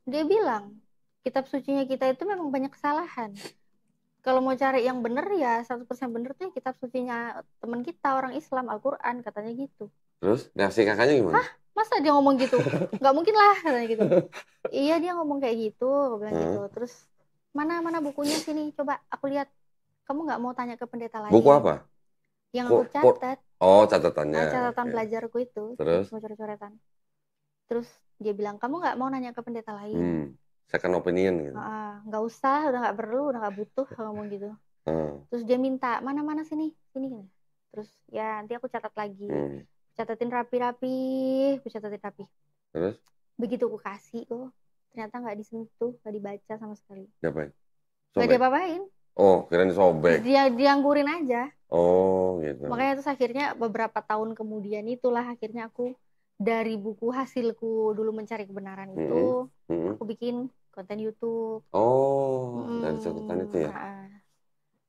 Dia bilang, kitab sucinya kita itu memang banyak kesalahan. Kalau mau cari yang bener ya 100% bener tuh kitab sucinya teman kita orang Islam, Al-Quran, katanya gitu. Terus reaksi kakaknya gimana? Hah? Masa dia ngomong gitu? Nggak mungkin lah, katanya gitu. Iya dia ngomong kayak gitu, aku bilang gitu. Terus mana bukunya sini, coba aku lihat. Kamu nggak mau tanya ke pendeta lain? Buku apa? Yang aku catat. Oh, catatannya. Catatan pelajarku itu. Terus? Coret-coretan. Terus dia bilang, kamu nggak mau nanya ke pendeta lain? Second opinion gitu. Nggak usah, udah nggak perlu, udah nggak butuh, ngomong gitu. Terus dia minta, mana sini gitu. Terus ya nanti aku catat lagi. Catatin rapi-rapi, aku catatin rapi. Terus? Begitu aku kasih, ternyata nggak disentuh, nggak dibaca sama sekali. Diapain? Nggak diapa-apain. Oh, kirain sobek. Dia dianggurin aja. Oh, gitu. Makanya terus akhirnya beberapa tahun kemudian itulah akhirnya aku dari buku hasilku dulu mencari kebenaran itu, aku bikin konten YouTube. Oh, dari catatan itu ya?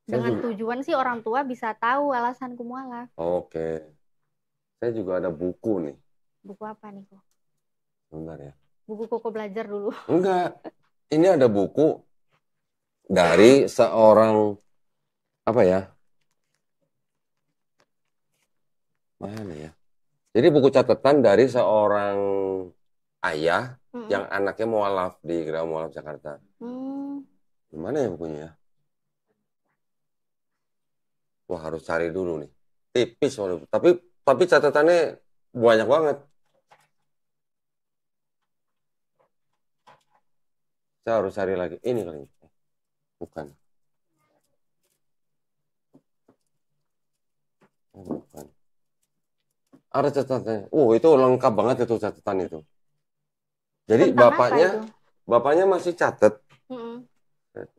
Dengan tujuan sih orang tua bisa tahu alasanku mualaf. Oke. Saya juga ada buku nih. Buku apa nih kok? Bentar ya. Buku Koko belajar dulu. Enggak. Ini ada buku dari seorang apa ya? Mana ya? Jadi buku catatan dari seorang ayah yang anaknya mualaf di Gereja Mualaf Jakarta. Gimana ya bukunya ya? Wah, harus cari dulu nih. Tipis waduh. Tapi catatannya banyak banget. Saya harus cari lagi. Ini kali. Bukan. Bukan. Ada catatannya. Itu lengkap banget itu catatan itu. Jadi bapaknya masih catat.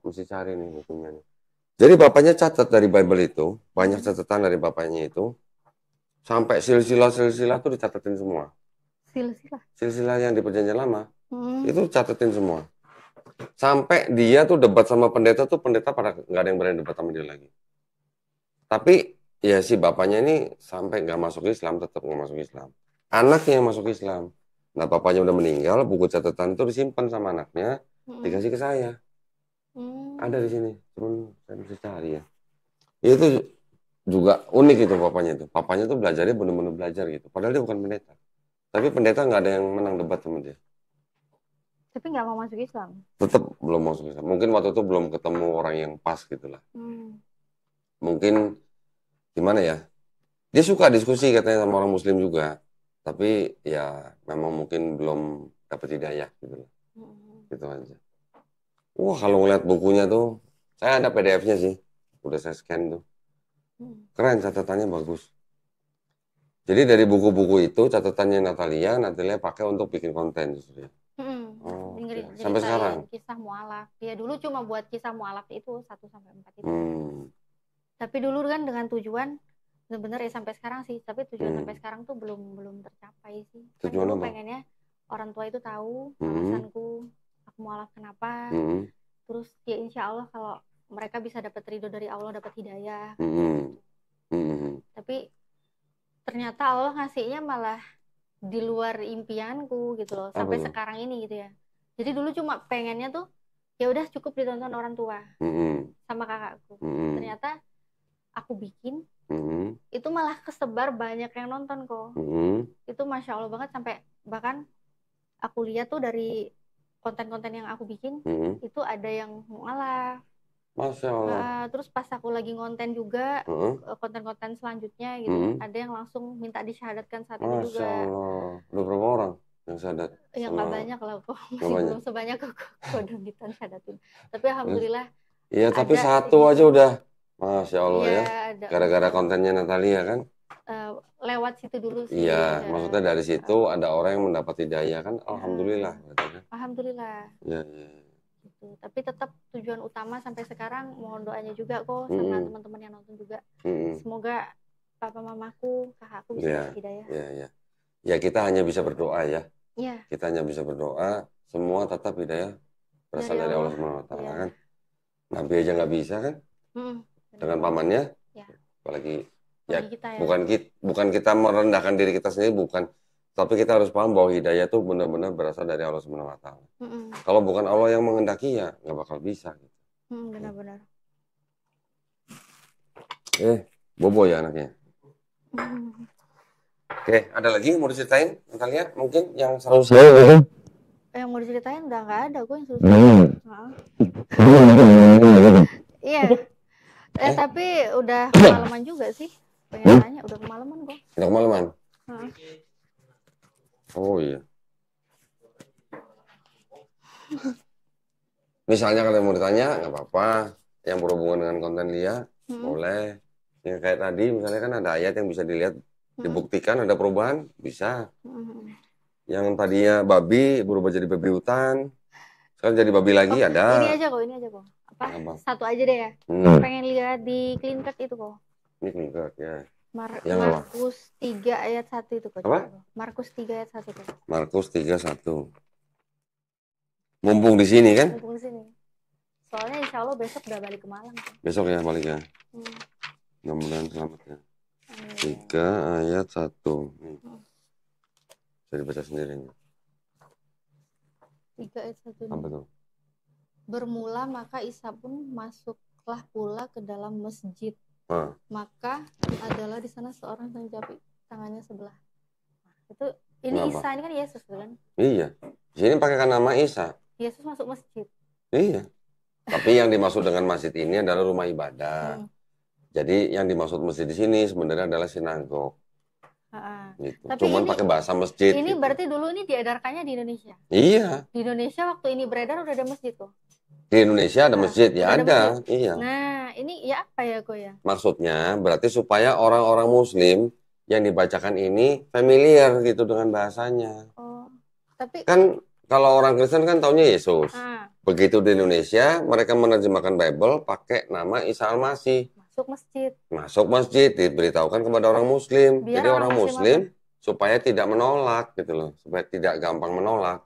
Mesti cari nih bukunya nih. Jadi bapaknya catat dari Bible itu, banyak catatan dari bapaknya itu, sampai silsilah tuh dicatatin semua. Silsilah yang di Perjanjian Lama, itu catatin semua. Sampai dia tuh debat sama pendeta tuh, pendeta pada nggak ada yang berani debat sama dia lagi. Tapi ya si bapaknya ini sampai nggak masuk Islam, tetap nggak masuk Islam. Anaknya yang masuk Islam. Nah bapaknya udah meninggal, buku catatan itu disimpan sama anaknya, dikasih ke saya. Ada di sini, cuman saya mesti cari ya. Itu juga unik itu bapaknya itu. Papanya tuh belajarnya benar-benar belajar gitu. Padahal dia bukan pendeta. Tapi pendeta nggak ada yang menang debat sama dia. Tapi nggak mau masuk Islam. Tetap belum masuk Islam. Mungkin waktu itu belum ketemu orang yang pas gitulah. Mungkin gimana ya? Dia suka diskusi katanya sama orang Muslim juga. Tapi ya memang mungkin belum dapat hidayah gitu loh. Gitu aja. Wah, kalau ngeliat bukunya tuh, saya ada PDF-nya sih. Udah saya scan tuh. Keren, catatannya bagus. Jadi dari buku-buku itu, catatannya Natalia pakai untuk bikin konten. Sampai sekarang? Kisah mualaf. Ya dulu cuma buat kisah mualaf itu 1-4 itu. Tapi dulu kan dengan tujuan, sebenarnya sampai sekarang sih. Tapi tujuan sampai sekarang tuh belum tercapai sih. Tujuan kan apa? Pengennya orang tua itu tahu alasanku. Aku mualaf kenapa, terus ya insya Allah kalau mereka bisa dapat ridho dari Allah, dapat hidayah. Tapi ternyata Allah ngasihnya malah di luar impianku gitu loh, sampai sekarang ini gitu ya. Jadi dulu cuma pengennya tuh ya udah cukup ditonton orang tua sama kakakku. Ternyata aku bikin itu malah kesebar, banyak yang nonton kok. Itu Masya Allah banget, sampai bahkan aku lihat tuh dari konten-konten yang aku bikin itu ada yang mualaf. Masya Allah. Terus pas aku lagi ngonten juga konten-konten selanjutnya gitu, ada yang langsung minta disyahadatkan saat itu juga. Masya Allah. Udah berapa orang yang syahadat? Ya nggak banyak lah kok, masih belum sebanyak kok Donitan syahadatin. Tapi alhamdulillah. Iya, tapi satu aja udah. Masya Allah ya. Gara-gara kontennya Natalia kan? Lewat situ dulu sih. Iya, maksudnya dari situ ada orang yang mendapat hidayah kan? Alhamdulillah. Alhamdulillah. Iya. Gitu. Tapi tetap tujuan utama sampai sekarang mohon doanya juga kok sama teman-teman yang nonton juga. Semoga papa mamaku, kakakku bisa dapat hidayah. Iya. Ya kita hanya bisa berdoa ya. Iya. Kita hanya bisa berdoa, semua tetap hidayah berasal dari Allah Subhanahu wa taala kan. Nabi aja nggak bisa kan? Dengan pamannya. Ya. Apalagi kita, ya. Bukan kita merendahkan diri kita sendiri, bukan. Tapi kita harus paham bahwa hidayah itu benar-benar berasal dari Allah Subhanahu wa taala. Kalau bukan Allah yang menghendaki ya nggak bakal bisa. Benar-benar. Bobo ya anaknya. Oke, ada lagi yang mau diceritain? Natalia mungkin yang seru yang mau diceritain udah nggak ada kok yang seru. Iya. Tapi udah kemalaman juga sih. Pengen tanya, udah kemalaman kok. Udah kemalaman? Oh iya. Misalnya kalau mau ditanya, nggak apa-apa. Yang berhubungan dengan konten Lia, boleh. Yang kayak tadi, misalnya kan ada ayat yang bisa dilihat, dibuktikan ada perubahan, bisa. Yang tadinya babi, berubah jadi babi hutan. Sekarang jadi babi lagi, ada. Ini aja kok. Apa? Satu aja deh ya. Pengen lihat di Clean Cut itu kok. Ini Clean Cut, ya. Markus 3 ayat 1 itu kok. Apa? Markus 3 ayat 1 kok. Markus 3:1. Mumpung di sini kan? Mumpung di sini. Soalnya insya Allah besok udah balik ke Malang. Kan? Besok ya balik ya. Mudah-mudahan selamat ya. 3 ayat 1. Bisa dibaca sendiri. 3 ayat 1. Apa tuh? Bermula maka Isa pun masuklah pula ke dalam masjid. Maka adalah di sana seorang yang menjapi tangannya sebelah. Ini kenapa? Isa ini kan Yesus kan? Iya. Di sini pakaikan nama Isa. Yesus masuk masjid. Iya. Tapi yang dimaksud dengan masjid ini adalah rumah ibadah. Jadi yang dimaksud masjid di sini sebenarnya adalah sinagog. Gitu. Tapi cuman pakai bahasa masjid. Ini gitu. Berarti dulu ini diedarkannya di Indonesia. Iya. Di Indonesia waktu ini beredar udah ada masjid tuh. Di Indonesia ada masjid, ya ada. Masjid. Iya. Nah, ini ya apa ya kok ya? Maksudnya berarti supaya orang-orang Muslim yang dibacakan ini familiar gitu dengan bahasanya. Tapi kan kalau orang Kristen kan taunya Yesus. Begitu di Indonesia mereka menerjemahkan Bible pakai nama Isa Al-Masih. Masuk masjid diberitahukan kepada orang Muslim. Jadi orang Muslim supaya tidak menolak gitu loh, supaya tidak gampang menolak.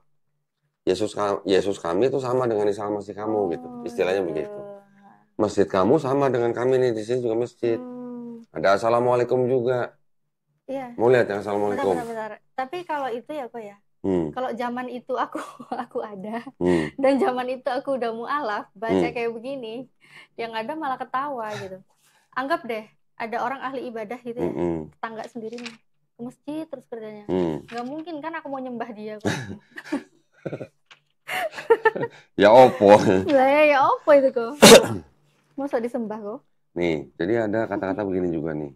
Yesus kami itu sama dengan Isa Al-Masih kamu gitu. Istilahnya begitu. Masjid kamu sama dengan kami nih, di sini juga masjid. Ada Assalamualaikum juga. Iya. Mau lihat yang Assalamualaikum. Benar. Tapi kalau itu ya kok ya. Kalau zaman itu aku ada dan zaman itu aku udah mualaf baca kayak begini, yang ada malah ketawa gitu. Anggap deh ada orang ahli ibadah gitu ya, tetangga sendiri nih ke masjid terus kerjanya. Nggak mungkin kan aku mau nyembah dia kok. Ya opo. Ya opo itu kok. Masa disembah kok. Nih, jadi ada kata-kata begini juga nih.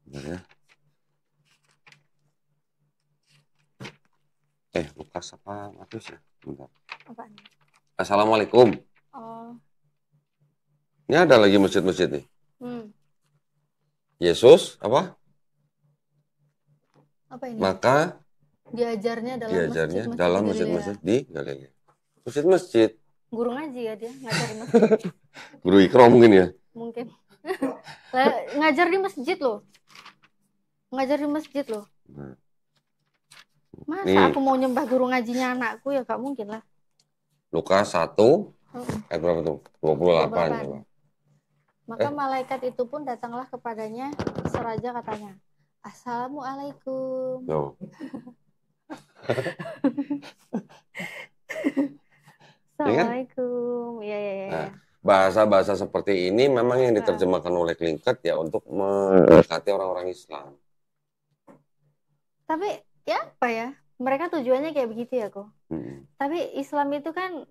Bentar ya. Lukas apa Matius ya? Bentar. Apaan? Assalamualaikum. Ini ada lagi masjid-masjid nih. Yesus apa? Apa ini? Maka diajarnya dalam masjid-masjid di Galilea. Masjid-masjid. Guru ngaji ya dia, ngajar di masjid. Guru Ikra mungkin ya? Mungkin. Ngajar di masjid loh. Ngajar di masjid loh. Masa nih, aku mau nyembah guru ngajinya anakku ya gak mungkin lah. Lukas 1 ayat berapa tuh? 28 coba. Maka malaikat itu pun datanglah kepadanya seraja katanya, Assalamualaikum. Loh. Ya kan? Assalamualaikum. Iya, iya, iya. Nah, bahasa-bahasa seperti ini memang yang diterjemahkan oleh Klingket ya untuk mendekati orang-orang Islam. Tapi ya apa ya? Mereka tujuannya kayak begitu ya kok. Tapi Islam itu kan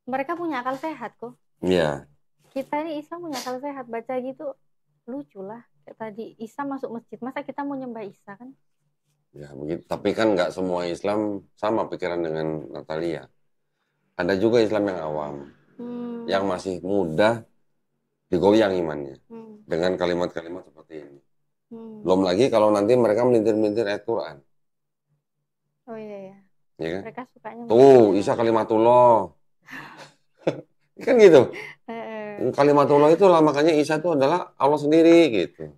mereka punya akal sehat kok. Iya. Kita ini Islam punya akal sehat, baca gitu lucu lah. Kayak tadi Isa masuk masjid, masa kita mau nyembah Isa kan? Ya begitu. Tapi kan nggak semua Islam sama pikiran dengan Natalia. Ada juga Islam yang awam, yang masih mudah digoyang imannya dengan kalimat-kalimat seperti ini. Belum lagi kalau nanti mereka melintir-melintir ayat Quran. Oh iya ya. Ya kan? Mereka sukanya Tuh, Isa kalimatullah. Kan gitu. Kalimatullah itu lah, makanya Isa itu adalah Allah sendiri gitu.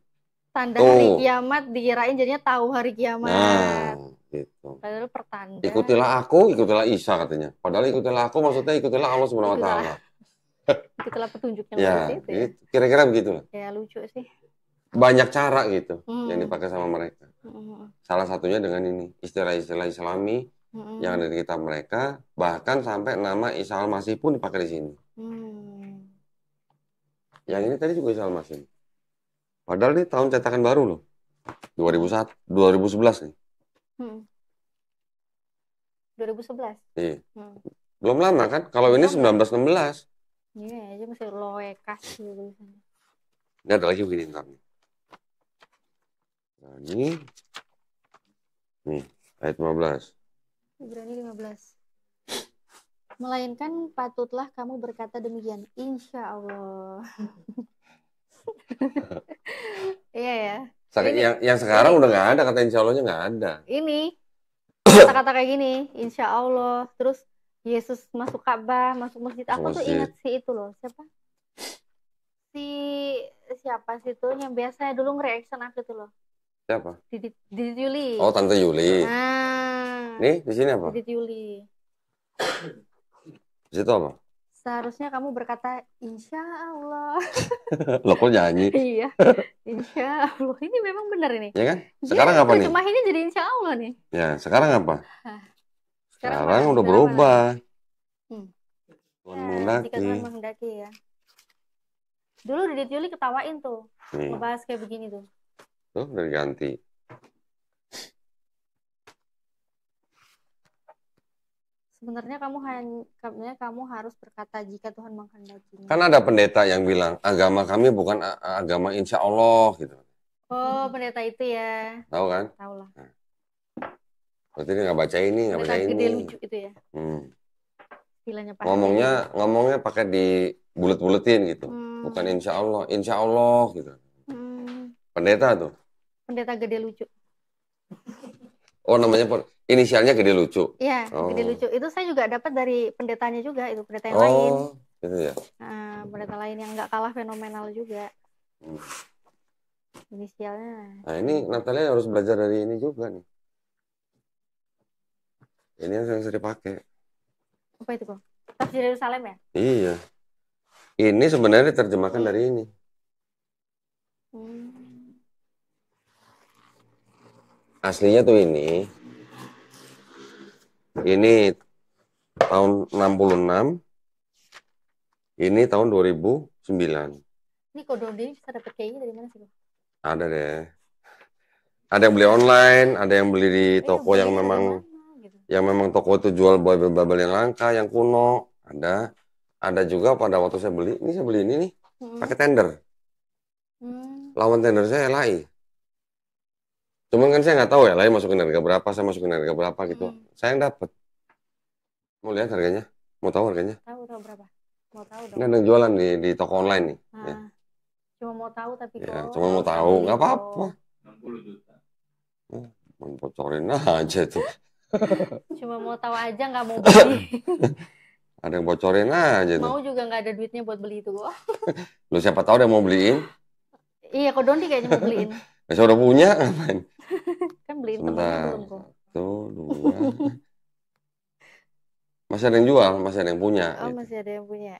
Tanda hari kiamat dikirain jadinya tahu hari kiamat. Nah, gitu. Padahal pertanda. Ikutilah aku, ikutilah Isa katanya. Padahal ikutilah aku maksudnya ikutilah Allah Subhanahu wa taala. Ikutilah petunjuk yang ya, itu ya. Kira-kira begitu lah. Ya lucu sih. Banyak cara gitu yang dipakai sama mereka. Salah satunya dengan ini, istilah-istilah Islami yang ada di kitab mereka, bahkan sampai nama Isa Al-Masih pun dipakai di sini. Yang ini tadi juga Isa Al-Masih. Padahal ini tahun cetakan baru loh. 2011 nih. 2011. Iya. Belum lama kan? Kalau ini 1916. Iya, aja masih loekas gitu. Ini ada lagi begini ntar nih. Nah, ini nih, ayat 15. Ibrani 15. Melainkan patutlah kamu berkata demikian, insya Allah. Iya ya. Yang sekarang udah nggak ada, kata insya Allahnya nggak ada. Ini kata-kata kayak gini, insya Allah. Terus Yesus masuk Ka'bah, masuk masjid. Aku tuh ingat si itu loh, siapa sih itu yang biasanya dulu nge-reaction aku tuh loh. Siapa? Didit Yuli. Oh, Tante Yuli. Nah. Nih, di sini apa? Didit Yuli. Di situ apa? Seharusnya kamu berkata insya Allah. Lo kok nyanyi? Iya, insya Allah. Ini memang benar ini. Ya kan? Sekarang apa nih? Cuma ini jadi insya Allah nih. Ya, sekarang apa? Sekarang udah drama berubah. Tuhan menghendaki. Jika Tuhan menghendaki ya. Dulu Didit Yuli ketawain tuh. Ngebahas kayak begini tuh. Tuh, udah diganti. Sebenarnya kamu harus berkata jika Tuhan menghendaki. Kan ada pendeta yang bilang agama kami bukan agama insya Allah gitu. Oh, pendeta itu ya. Tahu kan? Tahu lah. Nah. Berarti dia nggak baca ini, nggak baca ini. Gede lucu itu ya. Ngomongnya pakai di bulet-buletin gitu. Bukan insya Allah gitu. Pendeta tuh. Pendeta gede lucu. Oh, namanya inisialnya gede lucu. Iya, gede lucu. Itu saya juga dapat dari pendetanya juga, itu pendeta yang lain. Gitu ya. Nah, pendeta lain yang nggak kalah fenomenal juga. Inisialnya. Nah, ini Natalia harus belajar dari ini juga nih. Ini yang sering dipakai. Apa itu kok? Tafsir Yerusalem ya? Iya. Ini sebenarnya diterjemahkan dari ini. Aslinya tuh ini. Ini tahun 66. Ini tahun 2009. Ini kok Dodi bisa dapet kayaknya dari mana sih? Ada deh. Ada yang beli online, ada yang beli di toko yang memang toko itu jual Bible yang langka, yang kuno. Ada juga pada waktu saya beli ini nih, pakai tender. Lawan tender saya LAI. Cuman kan saya nggak tahu ya, LAI masukin harga berapa, saya masukin harga berapa gitu. Saya yang dapat. Mau lihat harganya? Mau tahu harganya? Tahu berapa? Mau tahu dong. Ini ada yang jualan di toko online nih. Ya. Cuma mau tahu tapi ya, cuma mau tahu, nggak apa-apa. 60 juta. Bocorin aja tuh. Cuma mau tahu aja, nggak mau beli. Ada yang bocorin aja tuh. Mau juga nggak ada duitnya buat beli itu kok. Lu siapa tahu ada yang mau beliin? Iya, kok Dondi kayaknya mau beliin. Saya udah punya, ngapain? Kan beliin temennya belum kok. Tuh, 2. Masih ada yang jual, masih ada yang punya. Oh, gitu. Masih ada yang punya.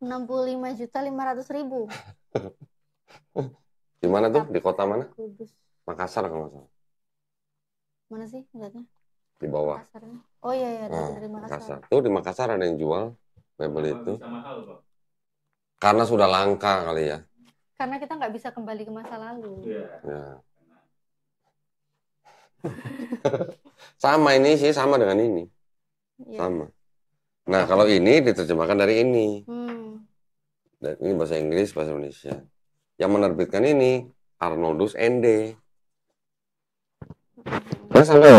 65.500.000. Di mana tuh? Di kota mana? Kudus. Makassar kalau nggak salah. Mana sih lihatnya? Di bawah. Makassarnya. Oh iya, dari Makassar. Makassar. Tuh di Makassar ada yang jual Bible itu. Karena sudah langka kali ya. Karena kita nggak bisa kembali ke masa lalu. Ya. Sama ini sih, sama dengan ini. Sama. Nah, kalau ini diterjemahkan dari ini. Dan ini bahasa Inggris, bahasa Indonesia. Yang menerbitkan ini Arnoldus ND. Nah, sama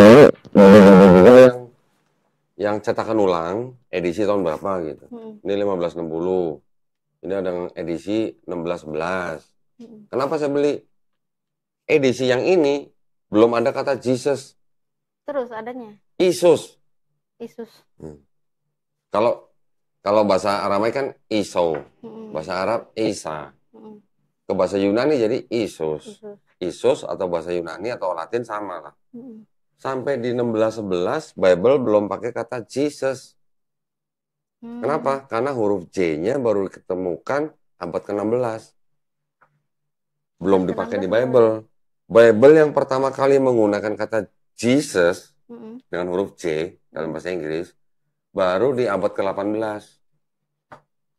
yang cetakan ulang edisi tahun berapa gitu. Ini 1560. Ini ada edisi 1611. Kenapa saya beli? Edisi yang ini belum ada kata Jesus. Terus adanya? Isus. Isus. Kalau bahasa Aramai kan Iso. Bahasa Arab Isa. Ke bahasa Yunani jadi Isus. Isus atau bahasa Yunani atau Latin sama lah. Sampai di 1611 Bible belum pakai kata Jesus. Kenapa? Karena huruf J-nya baru ditemukan abad ke-16. Belum dipakai di Bible. Bible yang pertama kali menggunakan kata Jesus dengan huruf J dalam bahasa Inggris baru di abad ke-18.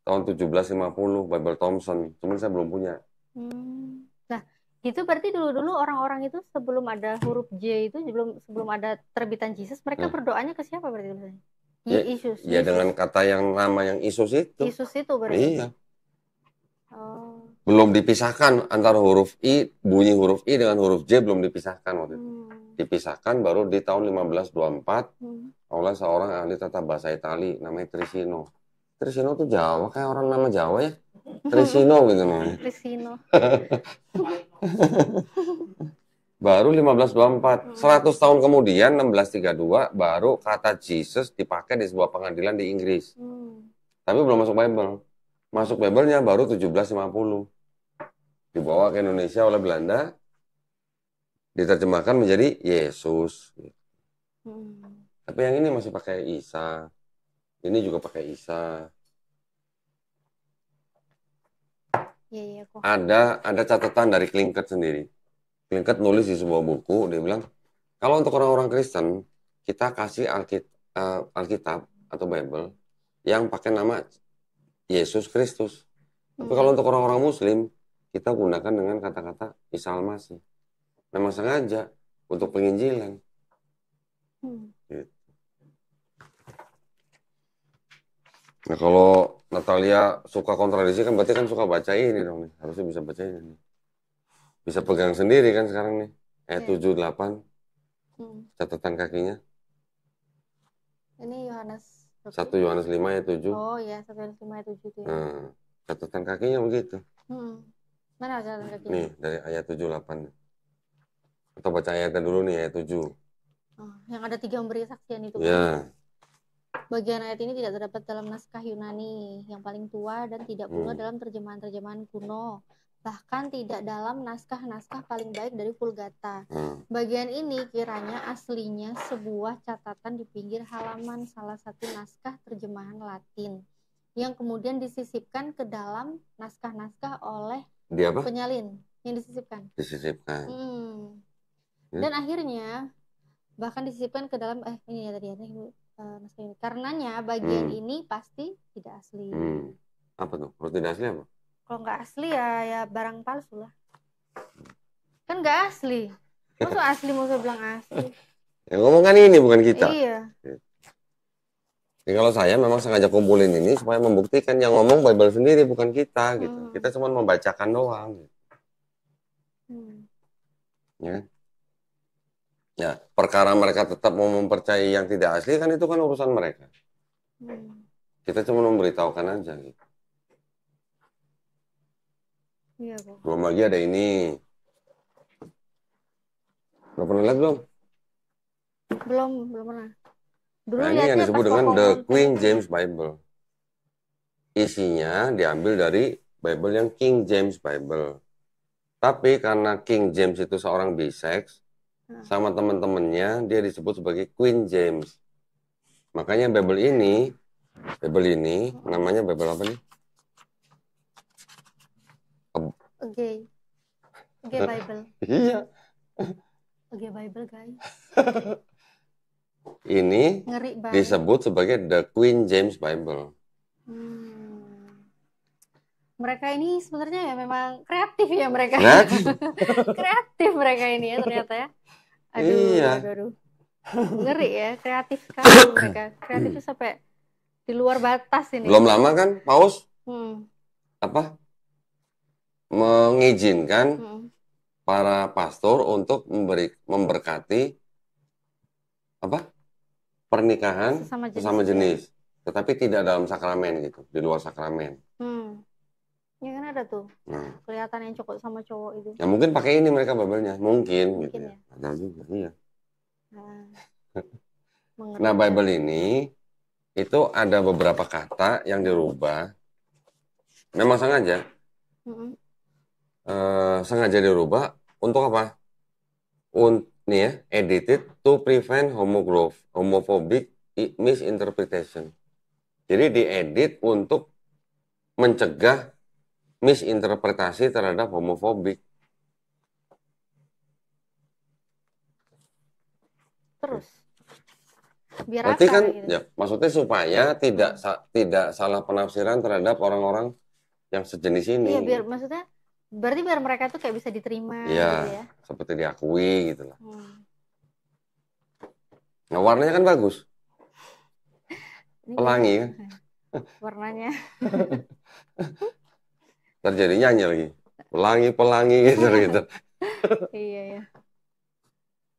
Tahun 1750 Bible Thompson. Cuman saya belum punya. Nah, itu berarti dulu-dulu orang-orang itu sebelum ada huruf J itu sebelum ada terbitan Jesus, mereka berdoanya ke siapa berarti? Yesus. Ya dengan kata yang nama yang Isus itu. Isus itu berarti. Iya. Belum dipisahkan antara huruf I, bunyi huruf I dengan huruf J belum dipisahkan waktu itu. Dipisahkan baru di tahun 1524 oleh seorang ahli tata bahasa Itali namanya Trisino. Trisino tuh Jawa, kayak orang nama Jawa ya. Trisino gitu namanya. Trisino. Baru 1524. 100 tahun kemudian 1632 baru kata Jesus dipakai di sebuah pengadilan di Inggris. Tapi belum masuk Bible. Masuk Bible-nya baru 1750. Dibawa ke Indonesia oleh Belanda. Diterjemahkan menjadi Yesus. Tapi yang ini masih pakai Isa. Ini juga pakai Isa. Ada catatan dari Plinkett sendiri. Plinkett nulis di sebuah buku, dia bilang, kalau untuk orang-orang Kristen, kita kasih Alkitab atau Bible yang pakai nama Yesus Kristus. Tapi kalau untuk orang-orang Muslim, kita gunakan dengan kata-kata Isa Al-Masih. Memang sengaja untuk penginjilan. Gitu. Nah kalau Natalia suka kontradiksi kan berarti kan suka baca ini dong nih. Harusnya bisa baca ini. Bisa pegang sendiri kan sekarang nih. Ayat 7, 8. Catatan kakinya. Ini Yohanes 1 Yohanes 5 ayat 7. Oh iya, 1 Yohanes 5 ayat 7 itu ya. Nah, catatan kakinya begitu. Mana catatan kakinya? Nih, dari ayat 7, 8. Atau baca ayatnya dulu nih, ayat 7. Yang ada 3 memberi kesaksian itu kan? Ya. Bagian ayat ini tidak terdapat dalam naskah Yunani yang paling tua dan tidak pula dalam terjemahan-terjemahan kuno. Bahkan tidak dalam naskah-naskah paling baik dari Vulgata. Bagian ini kiranya aslinya sebuah catatan di pinggir halaman salah satu naskah terjemahan Latin yang kemudian disisipkan ke dalam naskah-naskah oleh penyalin yang disisipkan. Dan akhirnya bahkan disisipkan ke dalam ini ya tadi ya naskah ini. Karenanya bagian ini pasti tidak asli. Apa tuh? Kalau tidak asli apa? Kalau nggak asli ya barang palsu lah. Kan nggak asli. Maksud asli maksud bilang asli. Yang ngomong kan ini bukan kita. Iya. Jadi kalau saya memang sengaja kumpulin ini supaya membuktikan yang ngomong Bible sendiri bukan kita gitu. Kita cuma membacakan doang. Gitu. Ya. Ya, perkara mereka tetap mau mempercayai yang tidak asli kan itu kan urusan mereka. Kita cuma memberitahukan aja gitu. Iya, Bu. Belum lagi ada ini. Udah pernah lihat belum? Belum pernah. Dulu nah, ini yang disebut dengan The Queen James Bible. Isinya diambil dari Bible yang King James Bible. Tapi karena King James itu seorang bisex, sama teman-temannya dia disebut sebagai Queen James. Makanya Bible ini namanya Bible apa nih? Oke. Oke Bible. Iya. Oke Bible guys. Ini disebut sebagai The Queen James Bible. Mereka ini sebenarnya ya memang kreatif ya mereka. Kreatif mereka ini ya ternyata ya. Aduh, iya. aduh. Ngeri ya, kreatif sekali mereka. Kreatifnya sampai di luar batas ini. Belum lama kan Paus mengizinkan para pastor untuk memberkati pernikahan sesama jenis, tetapi tidak dalam sakramen gitu, di luar sakramen. Ya kan ada tuh, kelihatan yang cowok sama cowok itu. Ya mungkin pakai ini mereka Bible-nya, mungkin gitu ya. Ada juga, iya. Nah Bible ini itu ada beberapa kata yang dirubah, memang sengaja, sengaja dirubah untuk apa? Nih ya, edited to prevent homophobic misinterpretation. Jadi diedit untuk mencegah misinterpretasi terhadap homofobik. Terus biar berarti kan gitu? Ya maksudnya supaya tidak salah penafsiran terhadap orang-orang yang sejenis ini. Iya, biar maksudnya berarti biar mereka tuh kayak bisa diterima gitu ya. Seperti diakui gitu lah. Nah, warnanya kan bagus. Pelangi kan? Warnanya. Terjadi nyanyi lagi. Pelangi gitu gitu. Iya ya.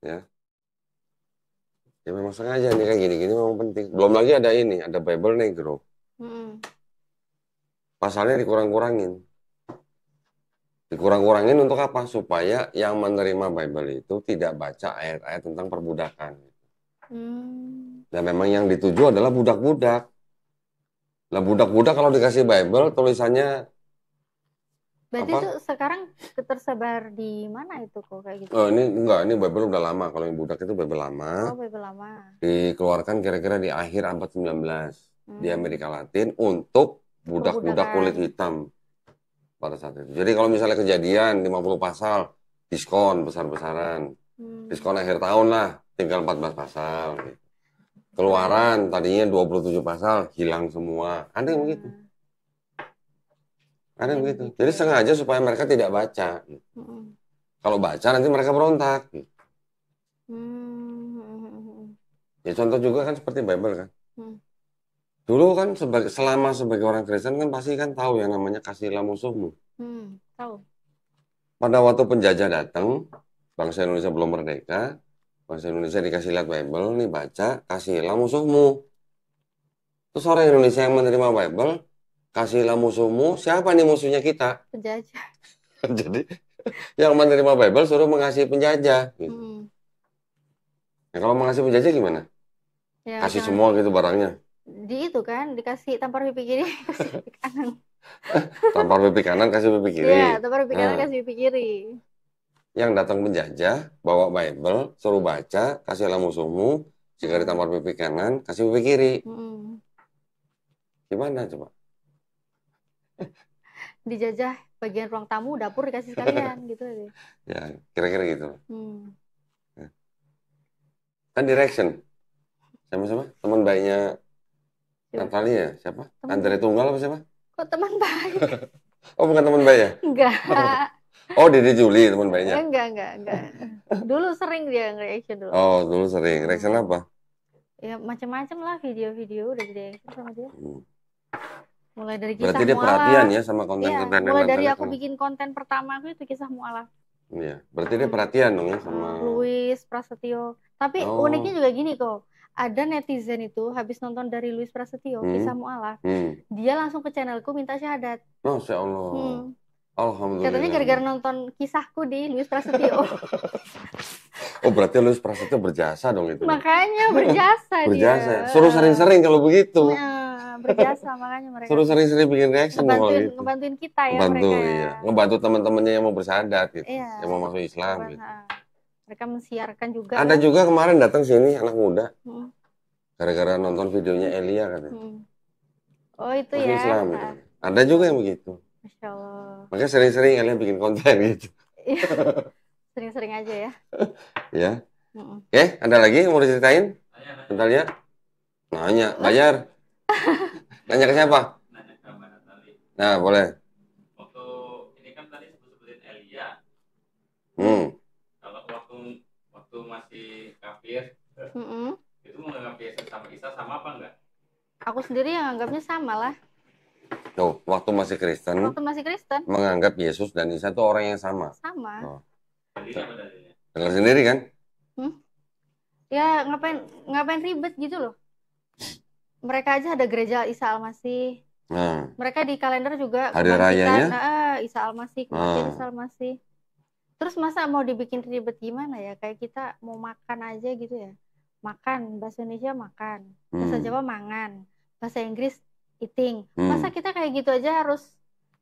Ya. Ya memang sengaja nih kayak gini-gini memang penting. Belum lagi ada ini, ada Bible Negro. Pasalnya dikurang-kurangin. Dikurang-kurangin untuk apa? Supaya yang menerima Bible itu tidak baca ayat-ayat tentang perbudakan. Dan memang yang dituju adalah budak-budak. Nah budak-budak kalau dikasih Bible tulisannya berarti itu sekarang tersebar di mana itu kok kayak gitu? Ini enggak, ini Bible udah lama. Kalau yang budak itu Bible lama. Oh, Bible lama. Dikeluarkan kira-kira di akhir abad 19 di Amerika Latin untuk budak-budak kulit hitam pada saat itu. Jadi kalau misalnya kejadian 50 pasal, diskon besar-besaran. Diskon akhir tahun lah, tinggal 14 pasal. Gitu. Keluaran tadinya 27 pasal, hilang semua. Ada yang begitu. Ada yang begitu. Jadi sengaja supaya mereka tidak baca. Kalau baca nanti mereka berontak. Ya contoh juga kan seperti Bible kan. Dulu kan selama sebagai orang Kristen kan pasti kan tahu yang namanya kasihilah musuhmu. Tahu. Pada waktu penjajah datang, bangsa Indonesia belum merdeka, bangsa Indonesia dikasih lihat Bible, nih baca, kasihilah musuhmu. Terus orang Indonesia yang menerima Bible, kasihilah musuhmu, siapa nih musuhnya kita? Penjajah. Jadi yang menerima Bible suruh mengasihi penjajah. Gitu. Nah, kalau mengasihi penjajah gimana? Ya, kasih semua gitu barangnya. Di itu kan dikasih tampar pipi kiri, kasih pipi kanan. Tampar pipi kanan, kasih pipi kiri. Iya, tampar pipi kanan, kasih pipi kiri. Yang datang penjajah bawa Bible, suruh baca, kasihilah musuhmu, jika ditampar pipi kanan, kasih pipi kiri. Gimana coba? Dijajah bagian ruang tamu, dapur dikasih sekalian gitu deh. Ya, kira-kira gitu. Kan Direction. Sama-sama teman baiknya Natalia, siapa? Andre Tunggal apa siapa? Kok teman baik? Oh, bukan teman baik ya? Enggak. Oh, Dede Juli teman baiknya? Enggak. Dulu sering dia nge-reaction dulu. Oh, dulu sering. Reaction apa? Ya macam-macam lah, video-video udah di-reaction sama dia. Mulai dari kisah berarti dia perhatian ya sama konten-konten mulai dari aku bikin konten pertama aku itu kisah mualaf. Iya, berarti dia perhatian dong ya sama Louis Prasetyo. Tapi uniknya juga gini kok. Ada netizen itu habis nonton dari Louis Prasetyo kisah mualaf, dia langsung ke channelku minta syahadat. Masya Allah. Alhamdulillah. Katanya gara-gara nonton kisahku di Louis Prasetyo. Oh, berarti Louis Prasetyo berjasa dong itu. Makanya berjasa dia. Berjasa. Suruh sering-sering kalau begitu. Berjasa makanya mereka. Suruh sering-sering bikin reaction gitu. Ngebantuin kita ya Ngebantu, mereka. Iya. Ngebantu teman-temannya yang mau bersyahadat gitu. Iya. Yang mau masuk Islam gitu. Mereka mensiarkan juga. Ada juga kemarin datang sini anak muda. Gara-gara nonton videonya Elia katanya. Oh, itu masuk ya. Islam gitu. Ada juga yang begitu. Masya Allah. Makanya sering-sering kalian bikin konten gitu. Iya, sering-sering aja ya. Ya. Oke, ada lagi yang mau diceritain? Bentar ya. Nanya, bayar. Nanya ke siapa? Nanya ke Mbak Natali. Nah, boleh. Waktu ini kan tadi sebutin Elia. Kalau waktu masih kafir, itu menganggap Yesus sama Isa sama apa enggak? Aku sendiri yang anggapnya sama lah. Tuh, waktu masih Kristen, menganggap Yesus dan Isa itu orang yang sama. Sama. Oh. Dalilnya apa dalilnya? Dengar sendiri kan? Ya ngapain ribet gitu loh. Mereka aja ada gereja Isa Al-Masih. Mereka di kalender juga hari rayanya Isa Al-Masih, kematian Isa Al-Masih. Terus masa mau dibikin ribet gimana ya? Kayak kita mau makan aja gitu ya. Makan, bahasa Indonesia makan, bahasa Jawa mangan, bahasa Inggris eating. Masa kita kayak gitu aja harus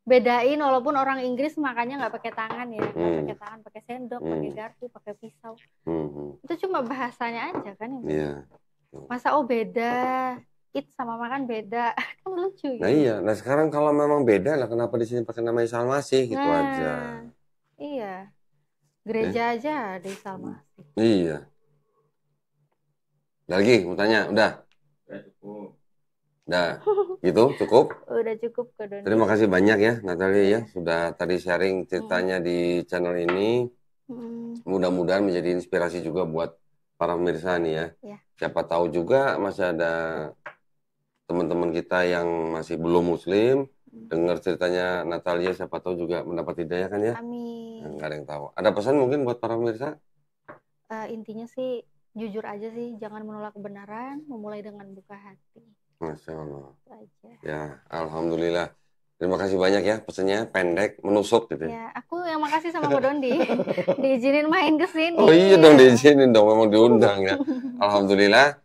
bedain, walaupun orang Inggris makannya nggak pakai tangan ya, nggak pakai tangan, pakai sendok, pakai garpu, pakai pisau. Itu cuma bahasanya aja kan yang beda. Masa beda, eat sama makan beda, kan lucu gitu. Nah iya, nah sekarang kalau memang beda lah, kenapa di sini pakai nama Isa Al-Masih gitu aja. Iya, gereja aja ada Isa Al-Masih. Iya. Lagi mau tanya, udah? Udah cukup. Udah, gitu cukup? Udah cukup ke Doni. Terima kasih banyak ya Natali ya, sudah tadi sharing ceritanya di channel ini. Mudah-mudahan menjadi inspirasi juga buat para pemirsa nih ya. Siapa tahu juga masih ada teman-teman kita yang masih belum muslim, dengar ceritanya Natalia, siapa tahu juga mendapat hidayah kan ya. Amin. Nggak ada yang tahu. Ada pesan mungkin buat para pemirsa? Intinya sih jujur aja sih, jangan menolak kebenaran, memulai dengan buka hati. Masya Allah. Ya, alhamdulillah. Terima kasih banyak ya, pesannya pendek, menusuk gitu. Ya, aku yang makasih sama Mbak Dondi, diizinin main ke sini. Oh iya dong, diizinin dong, memang diundang ya. Alhamdulillah.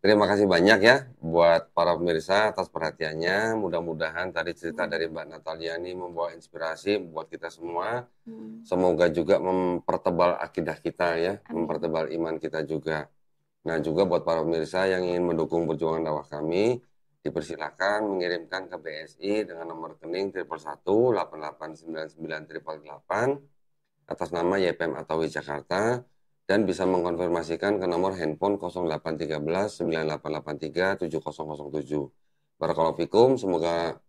Terima kasih banyak ya buat para pemirsa atas perhatiannya. Mudah-mudahan tadi cerita dari Mbak Natalia ini membawa inspirasi buat kita semua. Semoga juga mempertebal akidah kita ya, mempertebal iman kita juga. Nah juga buat para pemirsa yang ingin mendukung perjuangan dakwah kami, dipersilakan mengirimkan ke BSI dengan nomor rekening 111-8899-888 atas nama YPM Atawi Jakarta. Dan bisa mengkonfirmasikan ke nomor handphone 0813-9883-7007. Barakallahu fikum, semoga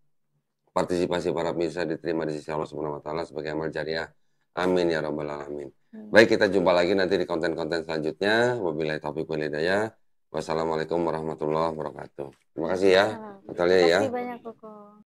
partisipasi para pemirsa diterima di sisi Allah Subhanahu wa taala sebagai amal jariah. Amin ya rabbal alamin. Baik, kita jumpa lagi nanti di konten-konten selanjutnya. Wabillahi taufiq wal hidayah. Wassalamualaikum warahmatullahi wabarakatuh. Terima kasih ya, Natalia ya. Terima kasih banyak, Koko.